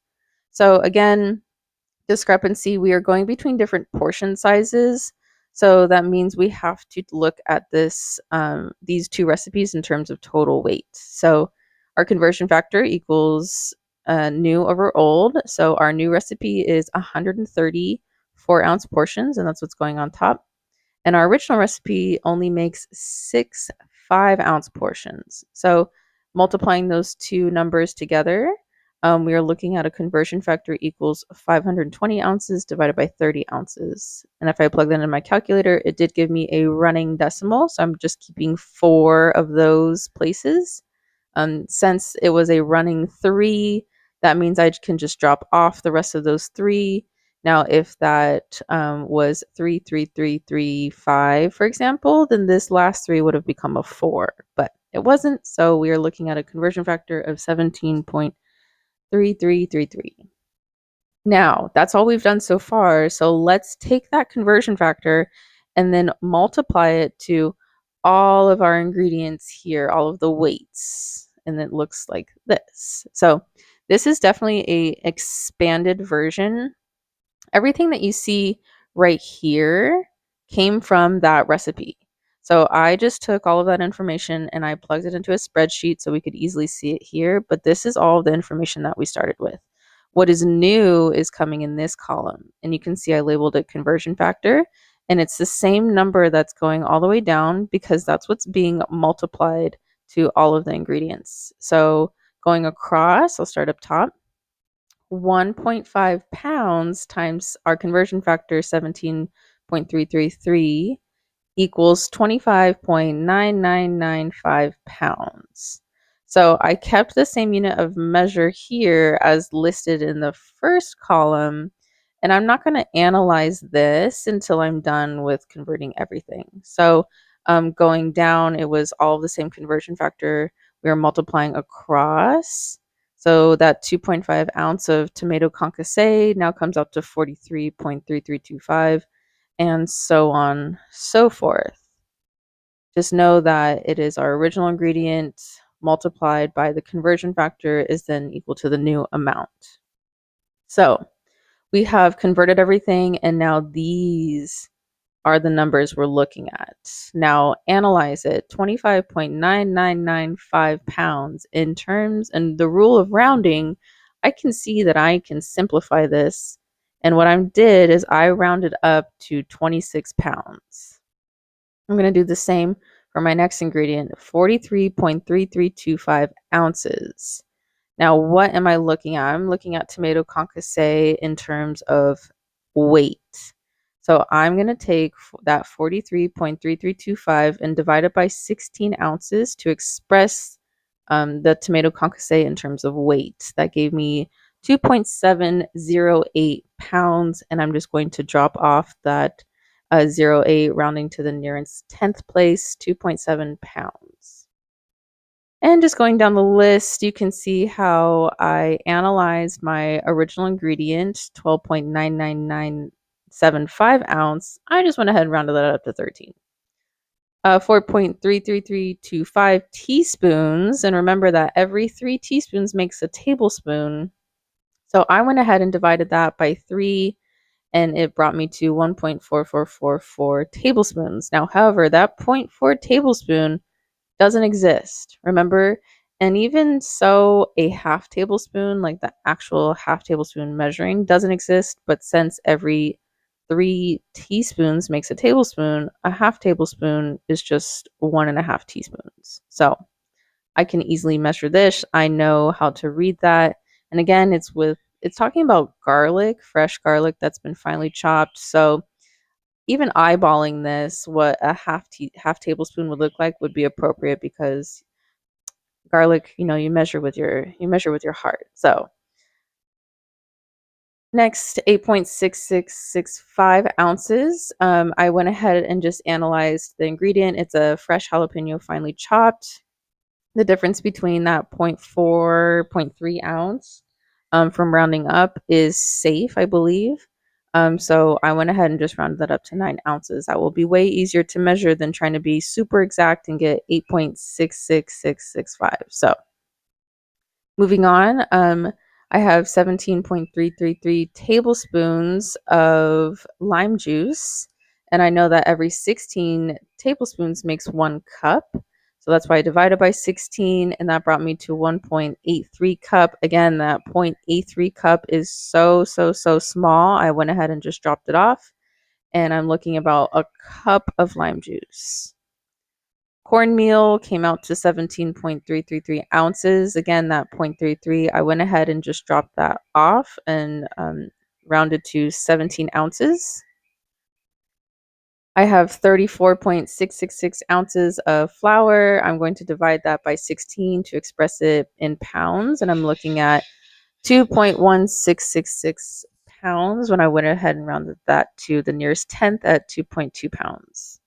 So again, discrepancy, we are going between different portion sizes. So that means we have to look at these two recipes in terms of total weight. So our conversion factor equals new over old. So our new recipe is 130 4-ounce portions, and that's what's going on top. And our original recipe only makes 6 5-ounce portions. So multiplying those two numbers together, we are looking at a conversion factor equals 520 ounces divided by 30 ounces. And if I plug that in my calculator, it did give me a running decimal. So I'm just keeping 4 of those places. Since it was a running 3, that means I can just drop off the rest of those 3. Now, if that was 33335, for example, then this last 3 would have become a 4, but it wasn't. So we are looking at a conversion factor of 17.3333. Now, that's all we've done so far. So let's take that conversion factor and then multiply it to all of our ingredients here, all of the weights, and it looks like this. So this is definitely a expanded version. Everything that you see right here came from that recipe. So I just took all of that information and I plugged it into a spreadsheet so we could easily see it here. But this is all the information that we started with. What is new is coming in this column. And you can see I labeled it conversion factor. And it's the same number that's going all the way down because that's what's being multiplied to all of the ingredients. So going across, I'll start up top. 1.5 pounds times our conversion factor 17.333 equals 25.9995 pounds. So I kept the same unit of measure here as listed in the first column, and I'm not going to analyze this until I'm done with converting everything. So going down, it was all the same conversion factor. We were multiplying across. So that 2.5 ounce of tomato concasse now comes out to 43.3325, and so on, so forth. Just know that it is our original ingredient multiplied by the conversion factor is then equal to the new amount. So we have converted everything, and now these are the numbers we're looking at. Now analyze it. 25.9995 pounds in terms and the rule of rounding, I can see that I can simplify this. And what I did is I rounded up to 26 pounds. I'm going to do the same for my next ingredient, 43.3325 ounces. Now, what am I looking at? I'm looking at tomato concasse in terms of weight. So I'm going to take that 43.3325 and divide it by 16 ounces to express the tomato concasse in terms of weight. That gave me 2.708 pounds, and I'm just going to drop off that 0.8 rounding to the nearest 10th place, 2.7 pounds. And just going down the list, you can see how I analyzed my original ingredient, 12.99975 ounce. I just went ahead and rounded that up to 13. 4.33325 teaspoons. And remember that every 3 teaspoons makes a tablespoon. So I went ahead and divided that by 3, and it brought me to 1.4444 tablespoons. Now, however, that 0.4 tablespoon doesn't exist. Remember? And even so, a half tablespoon, like the actual half tablespoon measuring, doesn't exist. But since every 3 teaspoons makes a tablespoon, a half tablespoon is just 1.5 teaspoons. So I can easily measure this. I know how to read that. And again, it's talking about garlic, fresh garlic that's been finely chopped. So even eyeballing this, what a half tablespoon would look like would be appropriate because garlic, you measure with your heart. So next, 8.6665 ounces. I went ahead and just analyzed the ingredient. It's a fresh jalapeno finely chopped. The difference between that 0.4, 0.3 ounce from rounding up is safe, I believe. So I went ahead and just rounded that up to 9 ounces. That will be way easier to measure than trying to be super exact and get 8.66665. So moving on, I have 17.333 tablespoons of lime juice, and I know that every 16 tablespoons makes 1 cup. So that's why I divided by 16, and that brought me to 1.83 cup. Again, that 0.83 cup is so, so, so small. I went ahead and just dropped it off, and I'm looking about a cup of lime juice. Cornmeal came out to 17.333 ounces. Again, that 0.33, I went ahead and just dropped that off and rounded to 17 ounces. I have 34.666 ounces of flour. I'm going to divide that by 16 to express it in pounds. And I'm looking at 2.1666 pounds when I went ahead and rounded that to the nearest tenth at 2.2 pounds.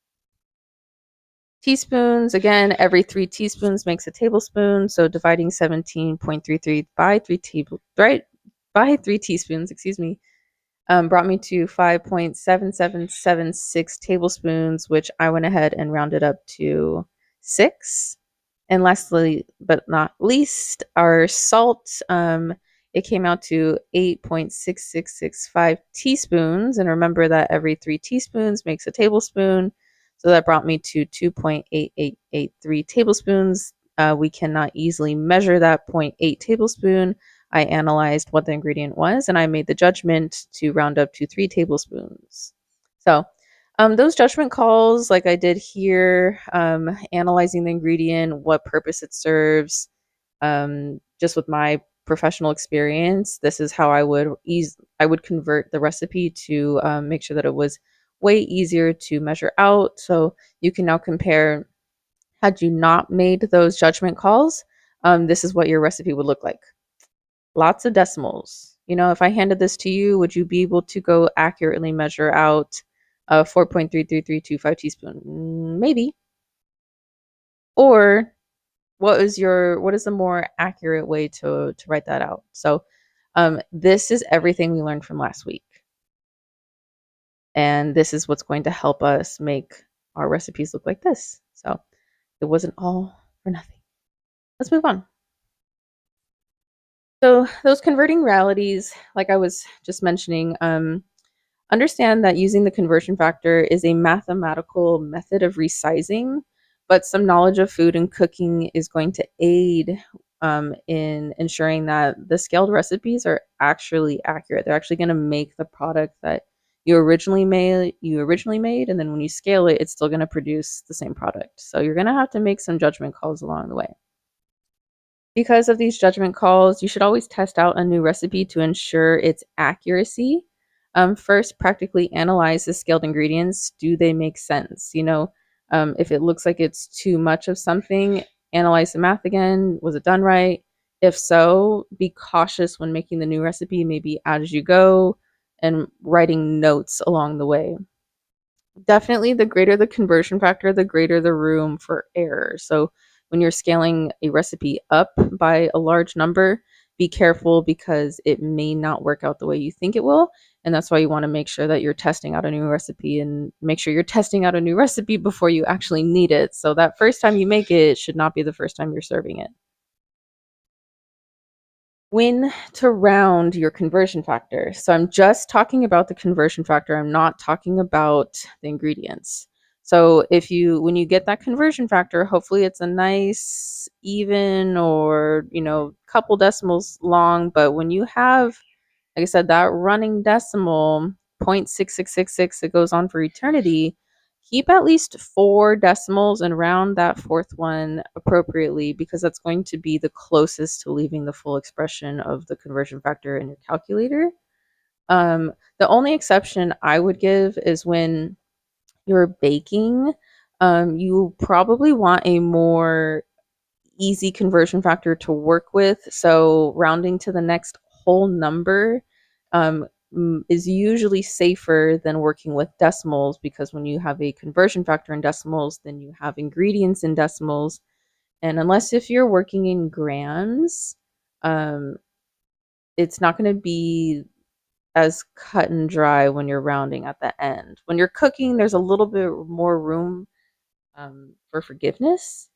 Teaspoons, again, every 3 teaspoons makes a tablespoon. So dividing 17.33 by 3 teaspoons, excuse me, brought me to 5.7776 tablespoons, which I went ahead and rounded up to 6. And lastly, but not least, our salt. It came out to 8.6665 teaspoons. And remember that every 3 teaspoons makes a tablespoon. So that brought me to 2.8883 tablespoons. We cannot easily measure that zero point 0.8 tablespoon. I analyzed what the ingredient was and I made the judgment to round up to 3 tablespoons. So, those judgment calls, like I did here, analyzing the ingredient, what purpose it serves, just with my professional experience, this is how I would convert the recipe to make sure that it was way easier to measure out. So you can now compare. Had you not made those judgment calls, this is what your recipe would look like. Lots of decimals. You know, if I handed this to you, would you be able to go accurately measure out 4.33325 teaspoon? Maybe. Or what is the more accurate way to write that out? So this is everything we learned from last week. And this is what's going to help us make our recipes look like this. So it wasn't all for nothing. Let's move on. So those converting realities, like I was just mentioning, understand that using the conversion factor is a mathematical method of resizing, but some knowledge of food and cooking is going to aid in ensuring that the scaled recipes are actually accurate. They're actually going to make the product that you originally made, and then when you scale it, it's still going to produce the same product. So you're going to have to make some judgment calls along the way. Because of these judgment calls, you should always test out a new recipe to ensure its accuracy. First, practically analyze the scaled ingredients. Do they make sense? If it looks like it's too much of something, analyze the math again. Was it done right? If so, be cautious when making the new recipe, maybe add as you go and writing notes along the way. Definitely, the greater the conversion factor, the greater the room for error. So, when you're scaling a recipe up by a large number, be careful because it may not work out the way you think it will. And that's why you want to make sure that you're testing out a new recipe and make sure you're testing out a new recipe before you actually need it. So, that first time you make it should not be the first time you're serving it. When to round your conversion factor. So I'm just talking about the conversion factor. I'm not talking about the ingredients. So when you get that conversion factor, hopefully it's a nice even or, couple decimals long, but when you have, like I said, that running decimal 0.6666 that goes on for eternity, keep at least 4 decimals and round that fourth one appropriately because that's going to be the closest to leaving the full expression of the conversion factor in your calculator. The only exception I would give is when you're baking. You probably want a more easy conversion factor to work with. So rounding to the next whole number um, is usually safer than working with decimals because when you have a conversion factor in decimals, then you have ingredients in decimals. And unless if you're working in grams, um, it's not going to be as cut and dry when you're rounding at the end. When you're cooking, there's a little bit more room for forgiveness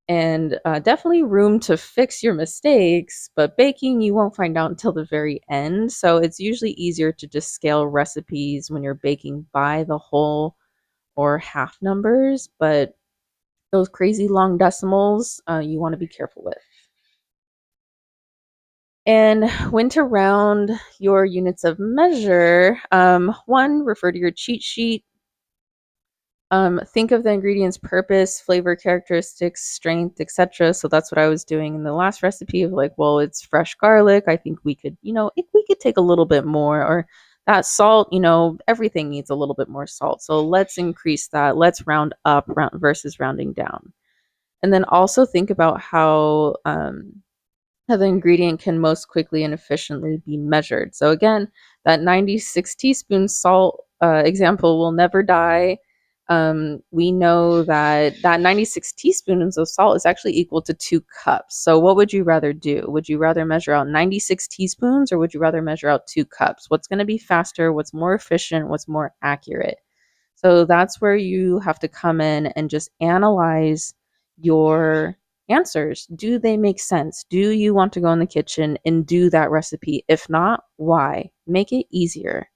and definitely room to fix your mistakes. But baking, you won't find out until the very end. So it's usually easier to just scale recipes when you're baking by the whole or half numbers. But those crazy long decimals, you want to be careful with. And when to round your units of measure, one, refer to your cheat sheet. Think of the ingredients' purpose, flavor, characteristics, strength, etc. So that's what I was doing in the last recipe of like, well, it's fresh garlic. I think we could, if we could take a little bit more, or that salt, everything needs a little bit more salt. So let's increase that. Let's round up versus rounding down. And then also think about how the ingredient can most quickly and efficiently be measured. So again, that 96 teaspoons salt example will never die. We know that 96 teaspoons of salt is actually equal to 2 cups. So what would you rather do? Would you rather measure out 96 teaspoons or would you rather measure out 2 cups? What's going to be faster? What's more efficient? What's more accurate? So that's where you have to come in and just analyze your answers. Do they make sense? Do you want to go in the kitchen and do that recipe? If not, why? Make it easier.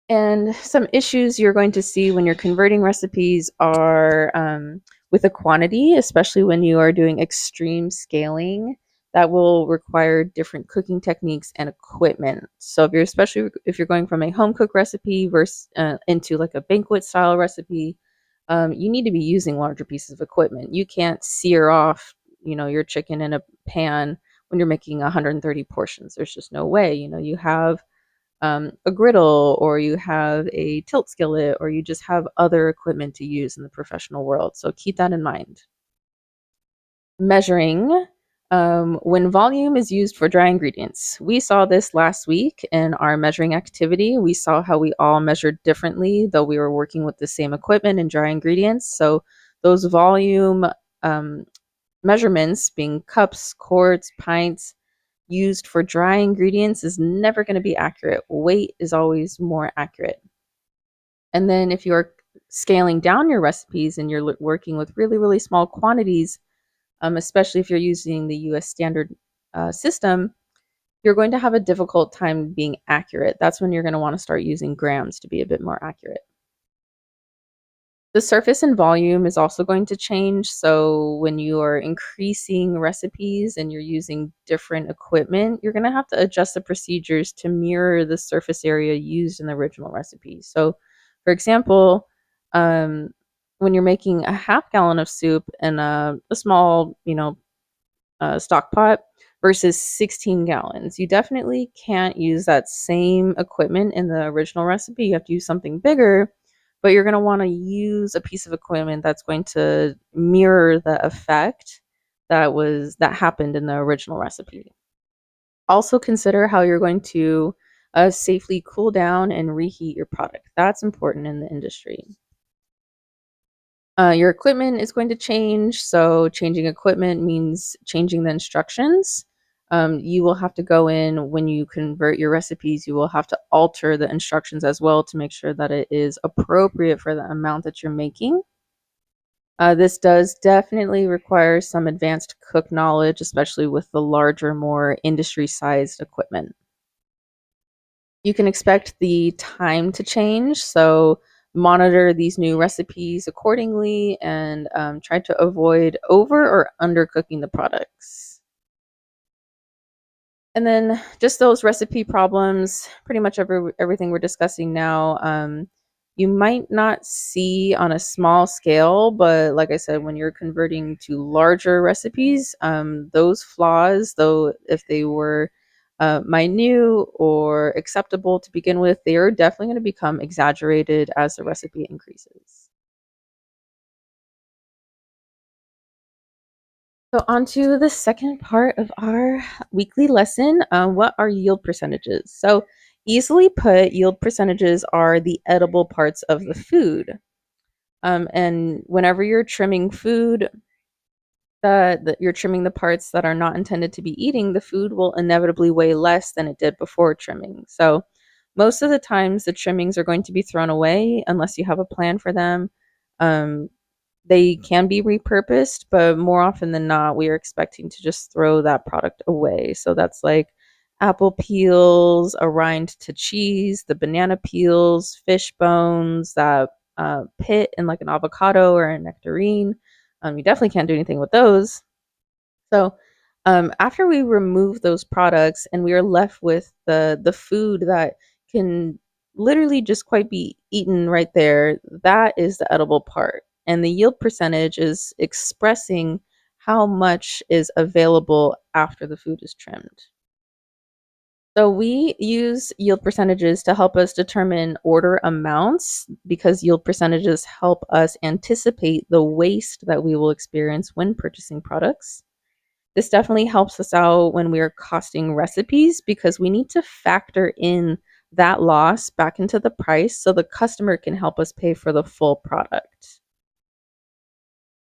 And some issues you're going to see when you're converting recipes are with the quantity, especially when you are doing extreme scaling. That will require different cooking techniques and equipment. So if you're going from a home cook recipe versus into like a banquet style recipe, you need to be using larger pieces of equipment. You can't sear off, your chicken in a pan when you're making 130 portions. There's just no way. You have a griddle or you have a tilt skillet or you just have other equipment to use in the professional world. So keep that in mind. Measuring when volume is used for dry ingredients. We saw this last week in our measuring activity. We saw how we all measured differently, though we were working with the same equipment and dry ingredients. So those volume um, measurements, being cups, quarts, pints, used for dry ingredients is never going to be accurate. Weight is always more accurate. And then if you're scaling down your recipes and you're working with really, really small quantities, especially if you're using the US standard system, you're going to have a difficult time being accurate. That's when you're going to want to start using grams to be a bit more accurate. The surface and volume is also going to change. So when you are increasing recipes and you're using different equipment, you're going to have to adjust the procedures to mirror the surface area used in the original recipe. So, for example, um, when you're making a half gallon of soup in a small, stock pot versus 16 gallons. You definitely can't use that same equipment in the original recipe. You have to use something bigger, but you're going to want to use a piece of equipment that's going to mirror the effect that happened in the original recipe. Also consider how you're going to safely cool down and reheat your product. That's important in the industry. Your equipment is going to change. So, changing equipment means changing the instructions. You will have to go in when you convert your recipes, you will have to alter the instructions as well to make sure that it is appropriate for the amount that you're making. This does definitely require some advanced cook knowledge, especially with the larger, more industry sized equipment. You can expect the time to change. So monitor these new recipes accordingly and try to avoid over or undercooking the products. And then just those recipe problems, pretty much everything we're discussing now, you might not see on a small scale, but like I said, when you're converting to larger recipes, those flaws, though, if they were minute or acceptable to begin with, they are definitely going to become exaggerated as the recipe increases. So, on to the second part of our weekly lesson. What are yield percentages? So, easily put, yield percentages are the edible parts of the food. And whenever you're trimming food, that you're trimming the parts that are not intended to be eating, the food will inevitably weigh less than it did before trimming. So most of the times the trimmings are going to be thrown away unless you have a plan for them. Um, they can be repurposed, but more often than not, we are expecting to just throw that product away. So that's like apple peels, a rind to cheese, the banana peels, fish bones, that pit in like an avocado or a nectarine. You definitely can't do anything with those. So after we remove those products and we are left with the food that can literally just quite be eaten right there, that is the edible part. And the yield percentage is expressing how much is available after the food is trimmed. So we use yield percentages to help us determine order amounts because yield percentages help us anticipate the waste that we will experience when purchasing products. This definitely helps us out when we're costing recipes because we need to factor in that loss back into the price so the customer can help us pay for the full product.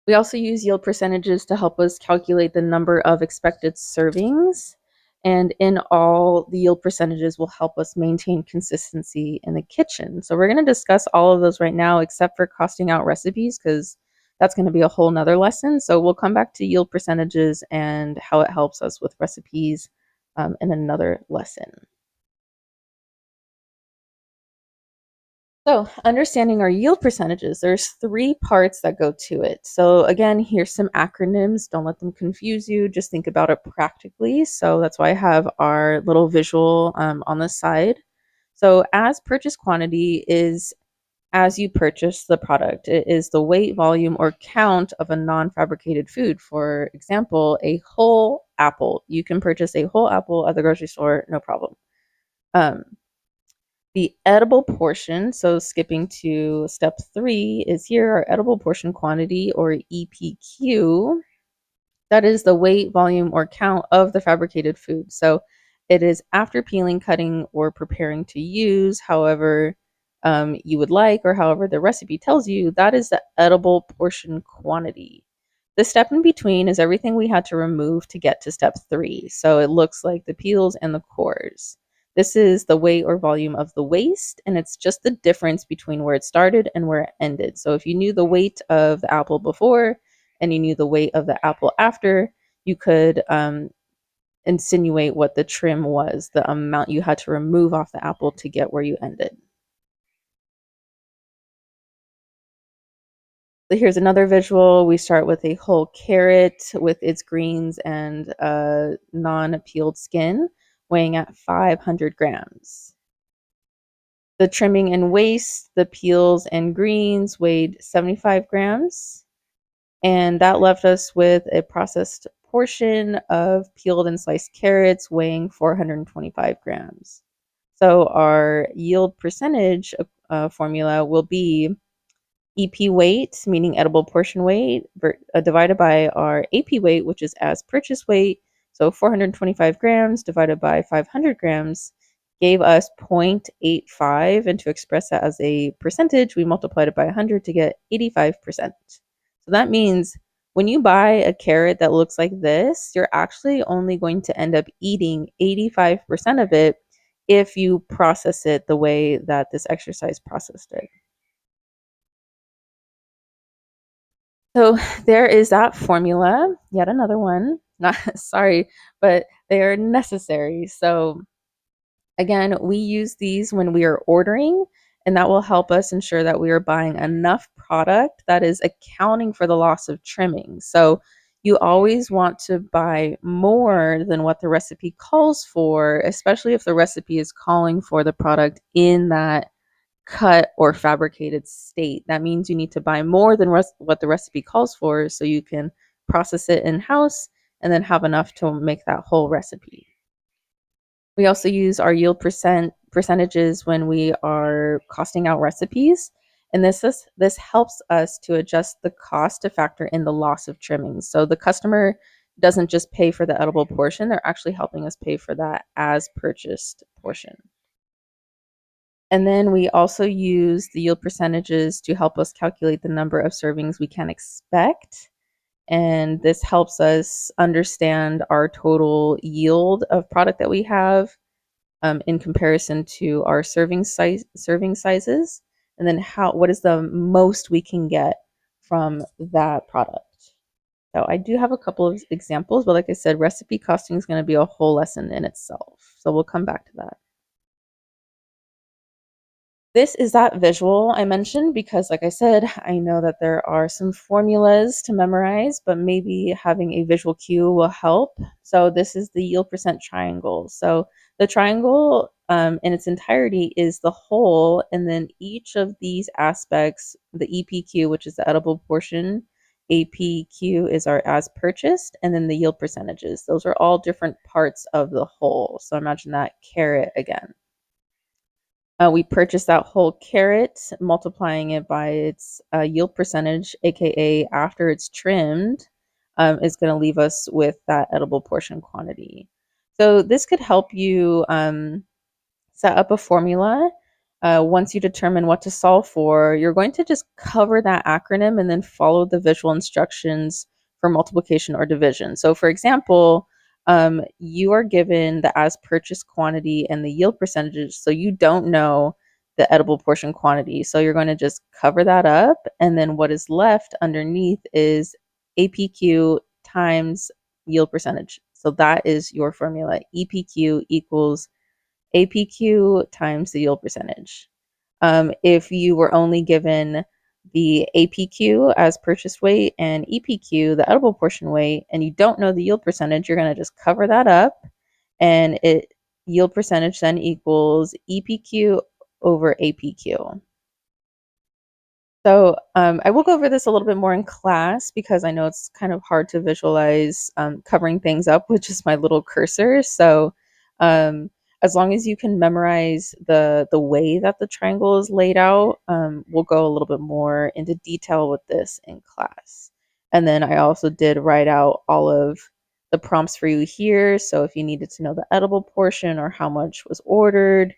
We also use yield percentages to help us calculate the number of expected servings. And in all, the yield percentages will help us maintain consistency in the kitchen. So we're going to discuss all of those right now, except for costing out recipes, because that's going to be a whole nother lesson. So we'll come back to yield percentages and how it helps us with recipes in another lesson. So, understanding our yield percentages, there's three parts that go to it. So, again, here's some acronyms. Don't let them confuse you. Just think about it practically. So, that's why I have our little visual on the side. So, as purchase quantity is as you purchase the product, it is the weight, volume, or count of a non fabricated food. For example, a whole apple. You can purchase a whole apple at the grocery store, no problem. Um, the edible portion, so skipping to step 3, is here our edible portion quantity or EPQ. That is the weight, volume, or count of the fabricated food. So it is after peeling, cutting, or preparing to use, however you would like, or however the recipe tells you, that is the edible portion quantity. The step in between is everything we had to remove to get to step 3. So it looks like the peels and the cores. This is the weight or volume of the waste, and it's just the difference between where it started and where it ended. So if you knew the weight of the apple before, and you knew the weight of the apple after, you could insinuate what the trim was, the amount you had to remove off the apple to get where you ended. So here's another visual. We start with a whole carrot with its greens and non-peeled skin, weighing at 500 grams. The trimming and waste, the peels and greens weighed 75 grams. And that left us with a processed portion of peeled and sliced carrots weighing 425 grams. So our yield percentage formula will be EP weight, meaning edible portion weight, divided by our AP weight, which is as purchase weight. So 425 grams divided by 500 grams gave us 0.85. And to express that as a percentage, we multiplied it by 100 to get 85%. So that means when you buy a carrot that looks like this, you're actually only going to end up eating 85% of it if you process it the way that this exercise processed it. So there is that formula, yet another one. Not sorry, but they are necessary. So again, we use these when we are ordering, and that will help us ensure that we are buying enough product that is accounting for the loss of trimming. So you always want to buy more than what the recipe calls for, especially if the recipe is calling for the product in that cut or fabricated state. That means you need to buy more than what the recipe calls for so you can process it in house and then have enough to make that whole recipe. We also use our yield percentages when we are costing out recipes. And this helps us to adjust the cost to factor in the loss of trimmings. So the customer doesn't just pay for the edible portion, they're actually helping us pay for that as purchased portion. And then we also use the yield percentages to help us calculate the number of servings we can expect. And this helps us understand our total yield of product that we have in comparison to our serving sizes, and then how what is the most we can get from that product. So I do have a couple of examples, but like I said, recipe costing is going to be a whole lesson in itself. So we'll come back to that. This is that visual I mentioned because, like I said, I know that there are some formulas to memorize, but maybe having a visual cue will help. So this is the yield percent triangle. So the triangle in its entirety is the whole, and then each of these aspects, the EPQ, which is the edible portion, APQ is our as purchased, and then the yield percentages. Those are all different parts of the whole. So imagine that carrot again. We purchased that whole carrot, multiplying it by its yield percentage, aka after it's trimmed, is going to leave us with that edible portion quantity. So this could help you set up a formula. Once you determine what to solve for, you're going to just cover that acronym and then follow the visual instructions for multiplication or division. So, for example, you are given the as purchased quantity and the yield percentages, so you don't know the edible portion quantity. So, you're going to just cover that up, and then what is left underneath is APQ times yield percentage. So, that is your formula. EPQ equals APQ times the yield percentage. If you were only given the APQ as purchased weight and EPQ, the edible portion weight, and you don't know the yield percentage, you're going to just cover that up, and it yield percentage then equals EPQ over APQ. So I will go over this a little bit more in class because I know it's kind of hard to visualize covering things up with just my little cursor. So um, as long as you can memorize the way that the triangle is laid out, we'll go a little bit more into detail with this in class. And then I also did write out all of the prompts for you here. So if you needed to know the edible portion or how much was ordered,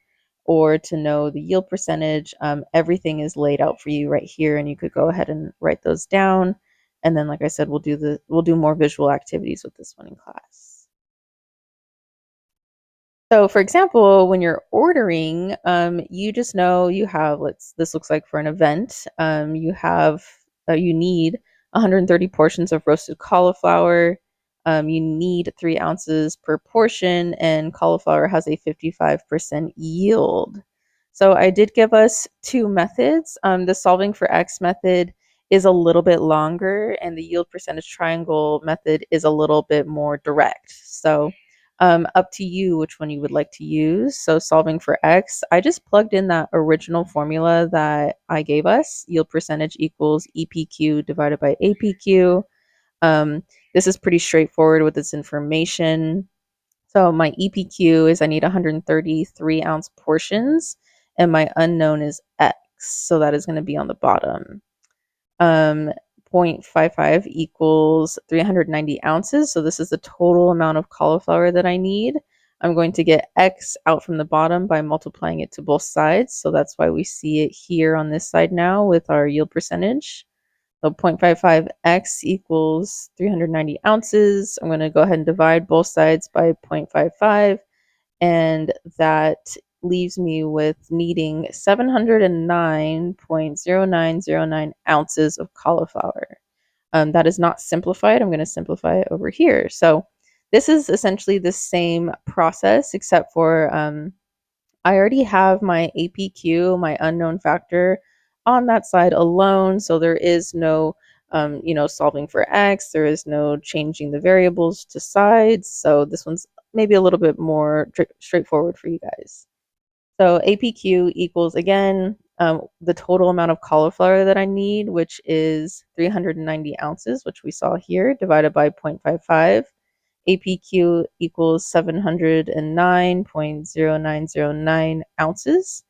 or to know the yield percentage, everything is laid out for you right here, and you could go ahead and write those down. And then, like I said, we'll do more visual activities with this one in class. So, for example, when you're ordering, you just know you have, this looks like for an event, you need 130 portions of roasted cauliflower. You need 3 ounces per portion, and cauliflower has a 55% yield. So I did give us two methods. The solving for X method is a little bit longer, and the yield percentage triangle method is a little bit more direct. So up to you which one you would like to use. So solving for X, I just plugged in that original formula that I gave us. Yield percentage equals EPQ divided by APQ. Um, this is pretty straightforward with this information. So my EPQ is I need 133 ounce portions, and my unknown is X. So that is going to be on the bottom. Um, 0.55 equals 390 ounces. So this is the total amount of cauliflower that I need. I'm going to get X out from the bottom by multiplying it to both sides. So that's why we see it here on this side now with our yield percentage. So 0.55x equals 390 ounces. I'm going to go ahead and divide both sides by 0.55, and that leaves me with needing 709.0909 ounces of cauliflower. That is not simplified. I'm going to simplify it over here. So this is essentially the same process, except for I already have my APQ, my unknown factor, on that side alone. So there is no, solving for X. There is no changing the variables to sides. So this one's maybe a little bit more straightforward for you guys. So APQ equals, again, the total amount of cauliflower that I need, which is 390 ounces, which we saw here, divided by 0.55. APQ equals 709.0909 ounces.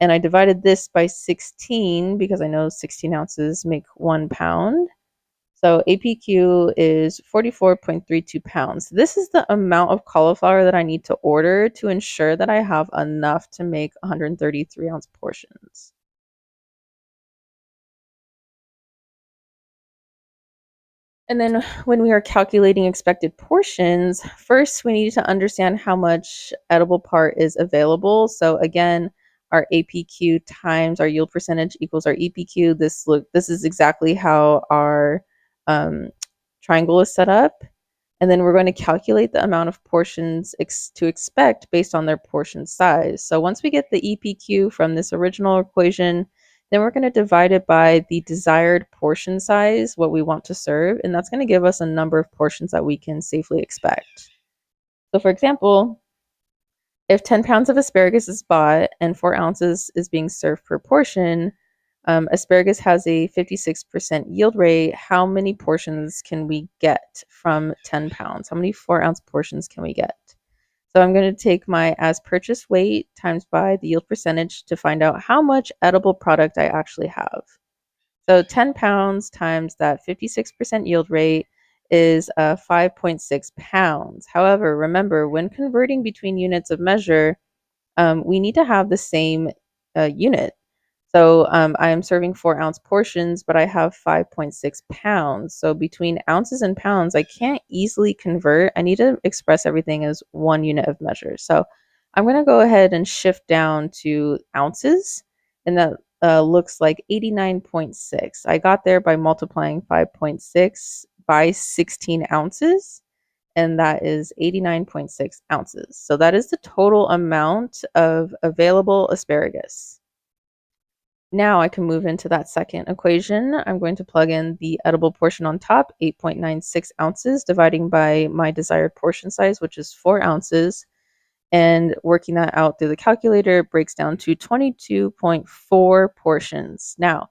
And I divided this by 16 because I know 16 ounces make 1 pound. So APQ is 44.32 pounds. This is the amount of cauliflower that I need to order to ensure that I have enough to make 133 ounce portions. And then when we are calculating expected portions, first we need to understand how much edible part is available. So again, our APQ times our yield percentage equals our EPQ. This is exactly how our um, triangle is set up. And then we're going to calculate the amount of portions to expect based on their portion size. So once we get the EPQ from this original equation, then we're going to divide it by the desired portion size, what we want to serve, and that's going to give us a number of portions that we can safely expect. So for example, if 10 pounds of asparagus is bought and 4 ounces is being served per portion, asparagus has a 56% yield rate. How many portions can we get from 10 pounds? How many 4-ounce portions can we get? So I'm going to take my as purchased weight times by the yield percentage to find out how much edible product I actually have. So 10 pounds times that 56% yield rate is 5.6 pounds. However, remember, when converting between units of measure, we need to have the same unit. So I am serving 4-ounce portions, but I have 5.6 pounds. So between ounces and pounds, I can't easily convert. I need to express everything as one unit of measure. So I'm going to go ahead and shift down to ounces, and that looks like 89.6. I got there by multiplying 5.6 by 16 ounces, and that is 89.6 ounces. So that is the total amount of available asparagus. Now I can move into that second equation. I'm going to plug in the edible portion on top, 8.96 ounces, dividing by my desired portion size, which is 4 ounces. And working that out through the calculator breaks down to 22.4 portions. Now,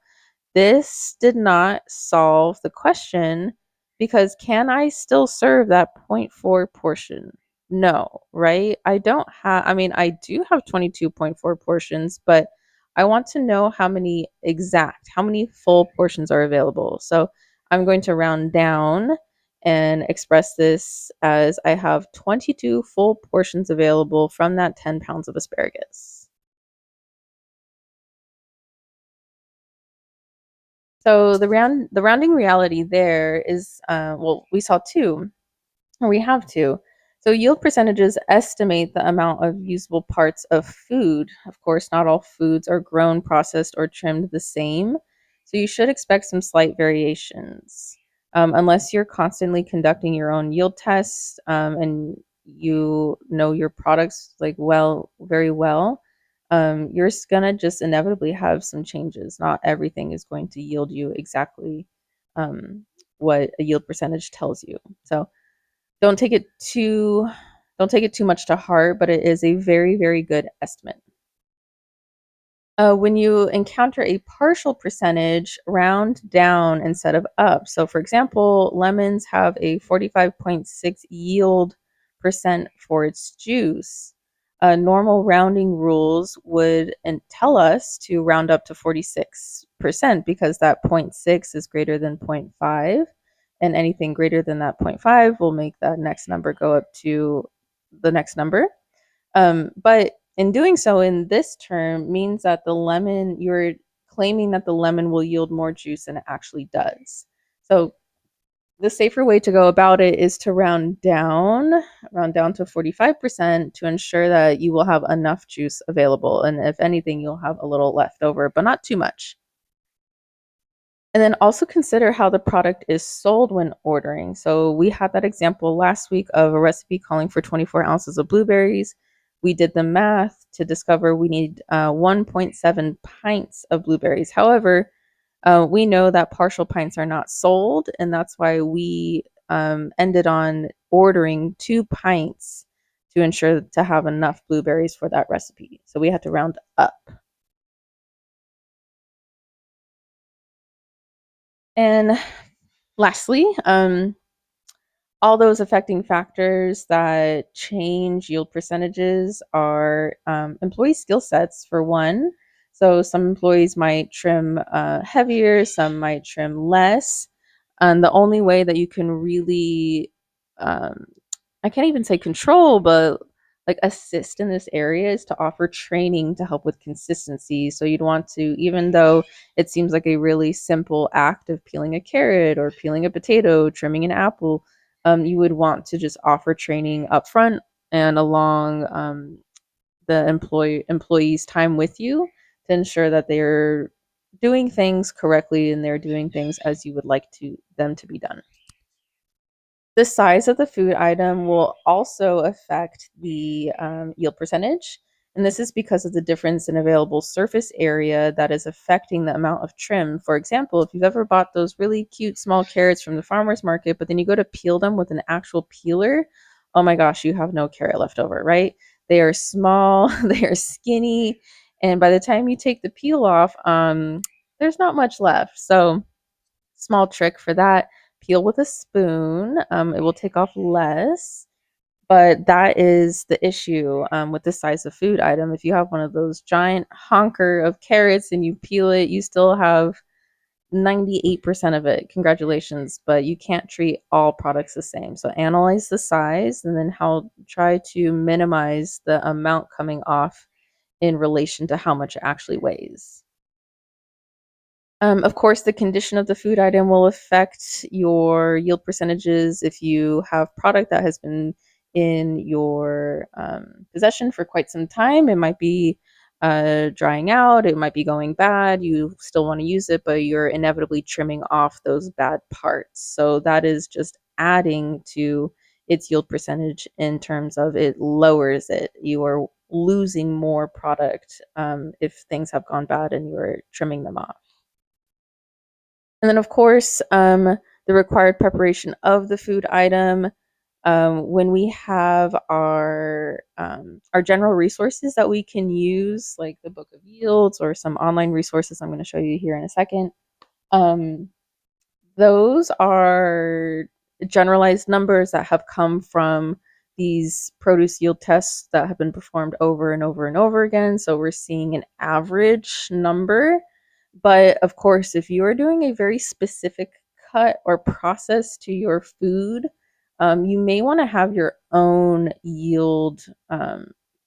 this did not solve the question because can I still serve that point 0.4 portion? No, right? I mean, I do have 22.4 portions, but I want to know how many full portions are available. So I'm going to round down and express this as I have 22 full portions available from that 10 pounds of asparagus. So the rounding reality there is well, we saw two, or we have two. So yield percentages estimate the amount of usable parts of food. Of course, not all foods are grown, processed, or trimmed the same. So you should expect some slight variations. Unless you're constantly conducting your own yield tests and you know your products like very well, you're gonna just inevitably have some changes. Not everything is going to yield you exactly um, what a yield percentage tells you. So don't take it too don't take it too much to heart, but it is a very, very good estimate. When you encounter a partial percentage, round down instead of up. So, for example, lemons have a 45.6 yield percent for its juice. Normal rounding rules would tell us to round up to 46% because that zero point 0.6 is greater than zero point 0.5, and anything greater than that zero point 0.5 will make that next number go up to the next number. But in doing so in this term means that you're claiming that the lemon will yield more juice than it actually does. So the safer way to go about it is to round down to 45% to ensure that you will have enough juice available. And if anything, you'll have a little left over, but not too much. And then also consider how the product is sold when ordering. So we had that example last week of a recipe calling for 24 ounces of blueberries. We did the math to discover we need 1.7 pints of blueberries. However, we know that partial pints are not sold, and that's why we ended on ordering 2 pints to ensure to have enough blueberries for that recipe. So we had to round up. And lastly, all those affecting factors that change yield percentages are employee skill sets, for one. So some employees might trim heavier, some might trim less. And the only way that you can really, um, I can't even say control, but like assist in this area is to offer training to help with consistency. So you'd want to, even though it seems like a really simple act of peeling a carrot or peeling a potato, trimming an apple, you would want to just offer training up front and along the employees' time with you to ensure that they're doing things correctly and they're doing things as you would like to them to be done. The size of the food item will also affect the yield percentage. And this is because of the difference in available surface area that is affecting the amount of trim. For example, if you've ever bought those really cute small carrots from the farmer's market, but then you go to peel them with an actual peeler, oh my gosh, you have no carrot left over, right? They are small, they are skinny, and by the time you take the peel off, there's not much left. So, small trick for that, peel with a spoon. It will take off less, but that is the issue with the size of food item. If you have one of those giant honker of carrots and you peel it, you still have 98% of it. Congratulations, but you can't treat all products the same. So analyze the size and then how try to minimize the amount coming off in relation to how much it actually weighs. Of course, the condition of the food item will affect your yield percentages. If you have product that has been in your possession for quite some time, it might be drying out, it might be going bad. You still want to use it, but you're inevitably trimming off those bad parts. So that is just adding to its yield percentage in terms of it lowers it. You are losing more product if things have gone bad and you're trimming them off. And then, of course, the required preparation of the food item. When we have our general resources that we can use, like the Book of Yields or some online resources I'm going to show you here in a second, um, those are generalized numbers that have come from these produce yield tests that have been performed over and over and over again. So we're seeing an average number. But of course, if you are doing a very specific cut or process to your food, you may want to have your own yield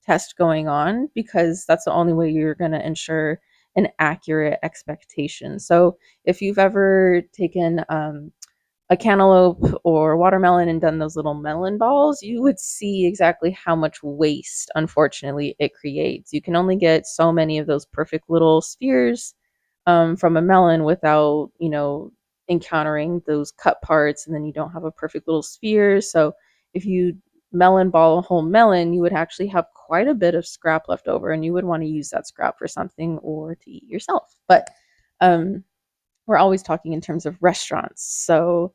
test going on because that's the only way you're going to ensure an accurate expectation. So if you've ever taken a cantaloupe or watermelon and done those little melon balls, you would see exactly how much waste, unfortunately, it creates. You can only get so many of those perfect little spheres from a melon without, encountering those cut parts, and then you don't have a perfect little sphere. So if you melon ball a whole melon, you would actually have quite a bit of scrap left over, and you would want to use that scrap for something or to eat yourself. But um, we're always talking in terms of restaurants. So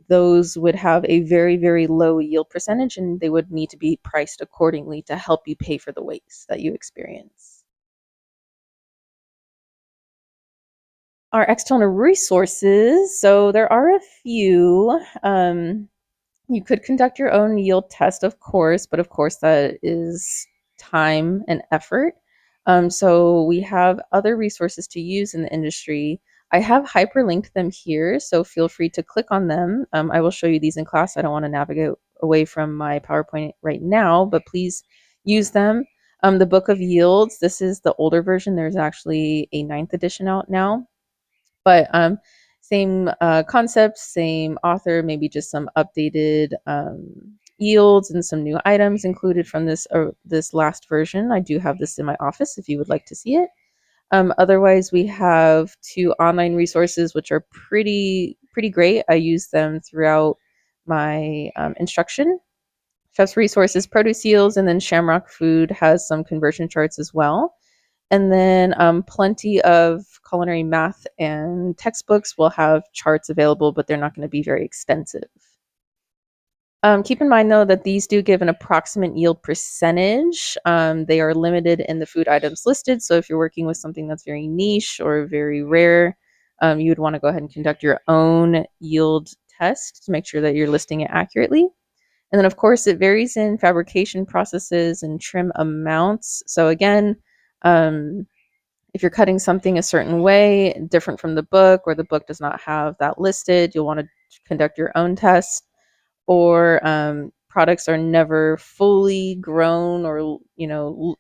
those would have a very, very low yield percentage, and they would need to be priced accordingly to help you pay for the waste that you experience. Our external resources. So there are a few. You could conduct your own yield test, of course, but of course that is time and effort. So we have other resources to use in the industry. I have hyperlinked them here, so feel free to click on them. I will show you these in class. I don't want to navigate away from my PowerPoint right now, but please use them. The Book of Yields, this is the older version. There's actually a ninth edition out now. But same concept, same author, maybe just some updated yields and some new items included from this last version. I do have this in my office if you would like to see it. Otherwise, we have two online resources which are pretty great. I use them throughout my instruction. Chef's Resources Produce Yields, and then Shamrock Food has some conversion charts as well. And then plenty of culinary math and textbooks will have charts available, but they're not going to be very extensive. Keep in mind, though, that these do give an approximate yield percentage. They are limited in the food items listed. So if you're working with something that's very niche or very rare, you would want to go ahead and conduct your own yield test to make sure that you're listing it accurately. And then, of course, it varies in fabrication processes and trim amounts. So again, um, if you're cutting something a certain way, different from the book, or the book does not have that listed, you'll want to conduct your own test. Or products are never fully grown or,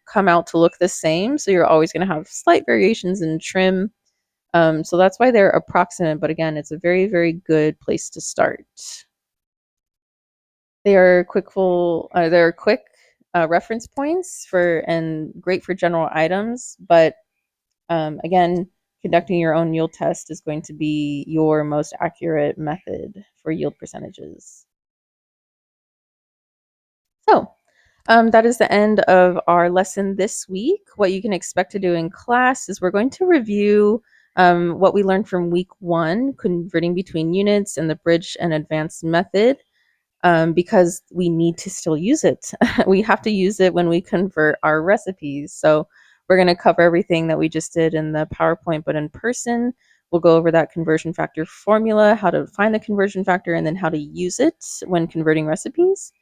come out to look the same. So you're always going to have slight variations in trim. So that's why they're approximate. But again, it's a very, very good place to start. They're quick reference points for and great for general items. But again, conducting your own yield test is going to be your most accurate method for yield percentages. So, that is the end of our lesson this week. What you can expect to do in class is we're going to review what we learned from week 1, converting between units and the bridge and advanced method, because we need to still use it. We have to use it when we convert our recipes. So we're going to cover everything that we just did in the PowerPoint, but in person. We'll go over that conversion factor formula, how to find the conversion factor, and then how to use it when converting recipes.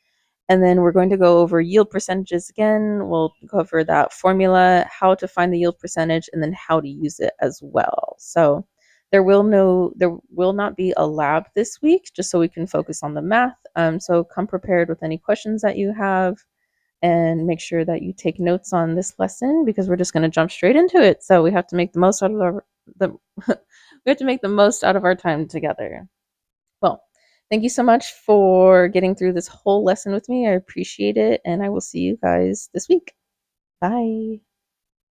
And then we're going to go over yield percentages again. We'll cover that formula, how to find the yield percentage, and then how to use it as well. So there will not be a lab this week, just so we can focus on the math. So come prepared with any questions that you have, and make sure that you take notes on this lesson because we're just going to jump straight into it. So we have to make the most out of the we have to make the most out of our time together. Well, thank you so much for getting through this whole lesson with me. I appreciate it, and I will see you guys this week. Bye.